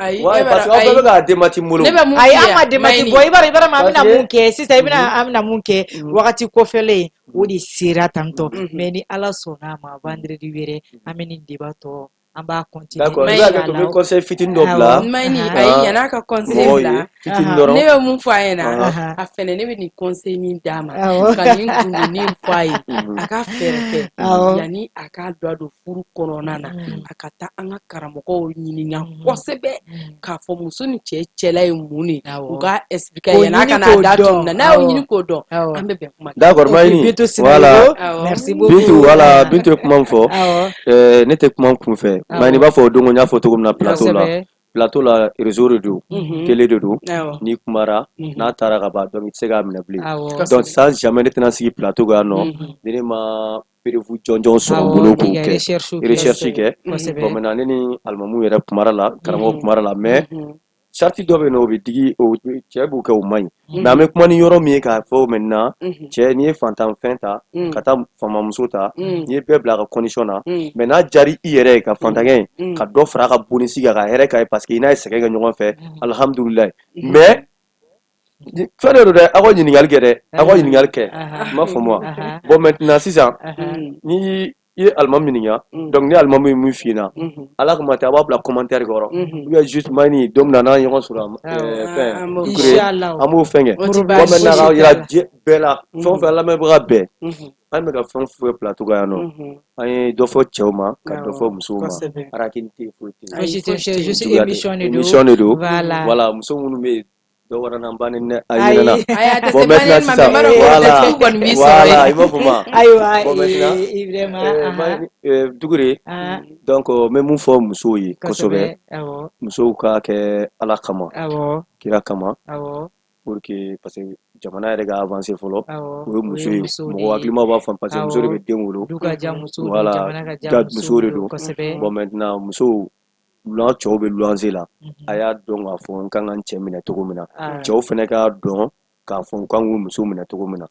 Ouais, parce que aw bɛɛ bɛ ka denmati bolo. Ayi an ma denmati bɔ, i b'a dɔn an bɛna mun kɛ sisan, an bɛna mun kɛ wagati kɔfɛlen o de sera tantɔ, mais ni Ala sɔnna a ma vendredi wɛrɛ an bɛ nin débat tɔ an b'a continuer. D'accord, i b'a kɛ to n bɛ conseil fitinin dɔ bila. Ayi yan'a ka conseil bila, ne bɛ mun fɔ a ɲɛna, a fɛnɛ ne bɛ nin conseil min d'a ma, ka nin kundinin fɔ a ye, a ka fɛɛrɛ kɛ yanni a k'a don furu kɔnɔna na, a ka taa an ka karamɔgɔw ɲininka kosɛbɛ k'a fɔ muso ni cɛ cɛla ye mun de, u ka expliquer yan'a ka n'a da tun na, n'a y'o ɲini k'o dɔn, an bɛ bɛn kuma. D'accord, Mayini, voilà, Bintu, voilà, Bintu ye kuma min fɔ, ne tɛ kuma kun fɛ. Mayini b'a fɔ o don n y'a fɔ cogo min na plateau la réseau de don, télé de don, n'i kumara n'a taara ka ban donc i tɛ se k'a minɛ bilen, donc sans jamais ne tɛna sigi plateau kan nɔ ni ne ma perewu jɔnjɔn sɔrɔ n bolo k'o kɛ recherche kɛ, bon maintenant ne ni alimamu yɛrɛ kumara la, karamɔgɔ kumara la, mais charte dɔ bɛ yen nɔ o bɛ digi cɛ b'o kɛ o man ɲi, mais an bɛ kuma ni yɔrɔ min ye k'a fɔ maintenant cɛ n'i ye fantanfɛn ta ka taa famamuso ta, n'i ye bɛɛ bila a ka condition na, mais n'a jari i yɛrɛ ye ka fantankɛ ka dɔ fara a ka bonisi kan ka hɛrɛ k'a ye parce que i n'a ye sɛgɛn kɛ ɲɔgɔn fɛ, alhamdulilayi, mais fɛn de don dɛ, aw ka ɲininkali kɛ dɛ, aw ka ɲininkali kɛ, i m'a faamu wa? Bon maintenant sisan ni i ye alimamu ɲininka, donc ni alimamu ye min f'i ɲɛna, ala kuma tɛ a b'a bila commentaire kɔrɔ, ou bien juste Mayini don min na n'an ɲɔgɔn sɔrɔ fɛn an b'o fɛn kɛ, bon maintenant k'a yira bɛɛ la, fɛn o fɛn lamɛnbaga bɛɛ, an bɛ ka fɛn fɔ plateau kan yan nɔ, an ye dɔ fɔ cɛw ma ka dɔ fɔ musow ma, harakini tɛ foyi tɛ, juste émission de don, voilà, muso minnu bɛ yen dɔ wɛrɛ na ban ni a ɲinɛna, bon maintenant sisan voilà i b'a fɔ ma, bon maintenant Dugure, donc n bɛ mun fɔ musow ye kosɛbɛ, musow ka kɛ ala kama, kira kama, pour que parce que jamana yɛrɛ ka avancer fɔlɔ, o ye muso ye, mɔgɔ hakilimaw b'a fɔ parce que muso de bɛ den wolo, voilà muso de don, bon maintenant musow n'a cɛw bɛ luwanse la, a y'a dɔn k'a fɔ n kan ka n cɛ minɛ cogo min na, cɛw fɛnɛ k'a dɔn k'a fɔ n kan k'u muso minɛ cogo min na,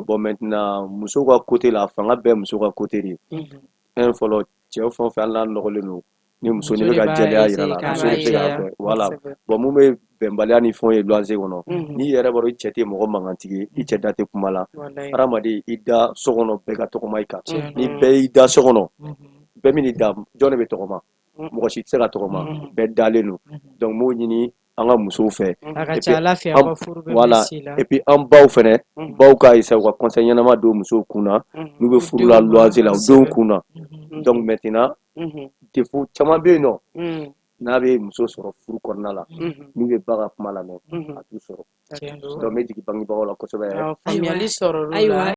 bon maintenant muso ka côté la fanga bɛɛ muso ka côté de ye, un fɔlɔ cɛw fɛn o fɛn hali n'a nɔgɔlen don, ni muso ni bɛ ka jɛlenya yira la, muso de bɛ se k'a fɛ, voilà, bon mun bɛ bɛnbaliya ni fɛnw ye luwanse kɔnɔ, n'i yɛrɛ b'a dɔn i cɛ tɛ mɔgɔ mankantigi ye, i cɛ da tɛ kuma la, hadamaden i da so kɔnɔ bɛɛ ka tɔgɔma i kan, ni bɛɛ y'i da so kɔnɔ, bɛɛ min da jɔn de bɛ tɔgɔma, mɔgɔ si tɛ se ka tɔgɔma, bɛɛ dalen don, donc m'o ɲini an ka musow fɛ, voilà, et puis an baw fɛnɛ, baw k'a essayer u ka conseil ɲɛnama don musow kun na, n'u bɛ furu la luwanse la u denw kun na, donc maintenant défaut caman bɛ yen nɔ, n'a bɛ muso sɔrɔ furu kɔnɔna la, n'u bɛ ba ka kuma lamɛn, a t'u sɔrɔ, donc n bɛ jigin bangebagaw la kosɛbɛ. Faamuyali sɔrɔla o la.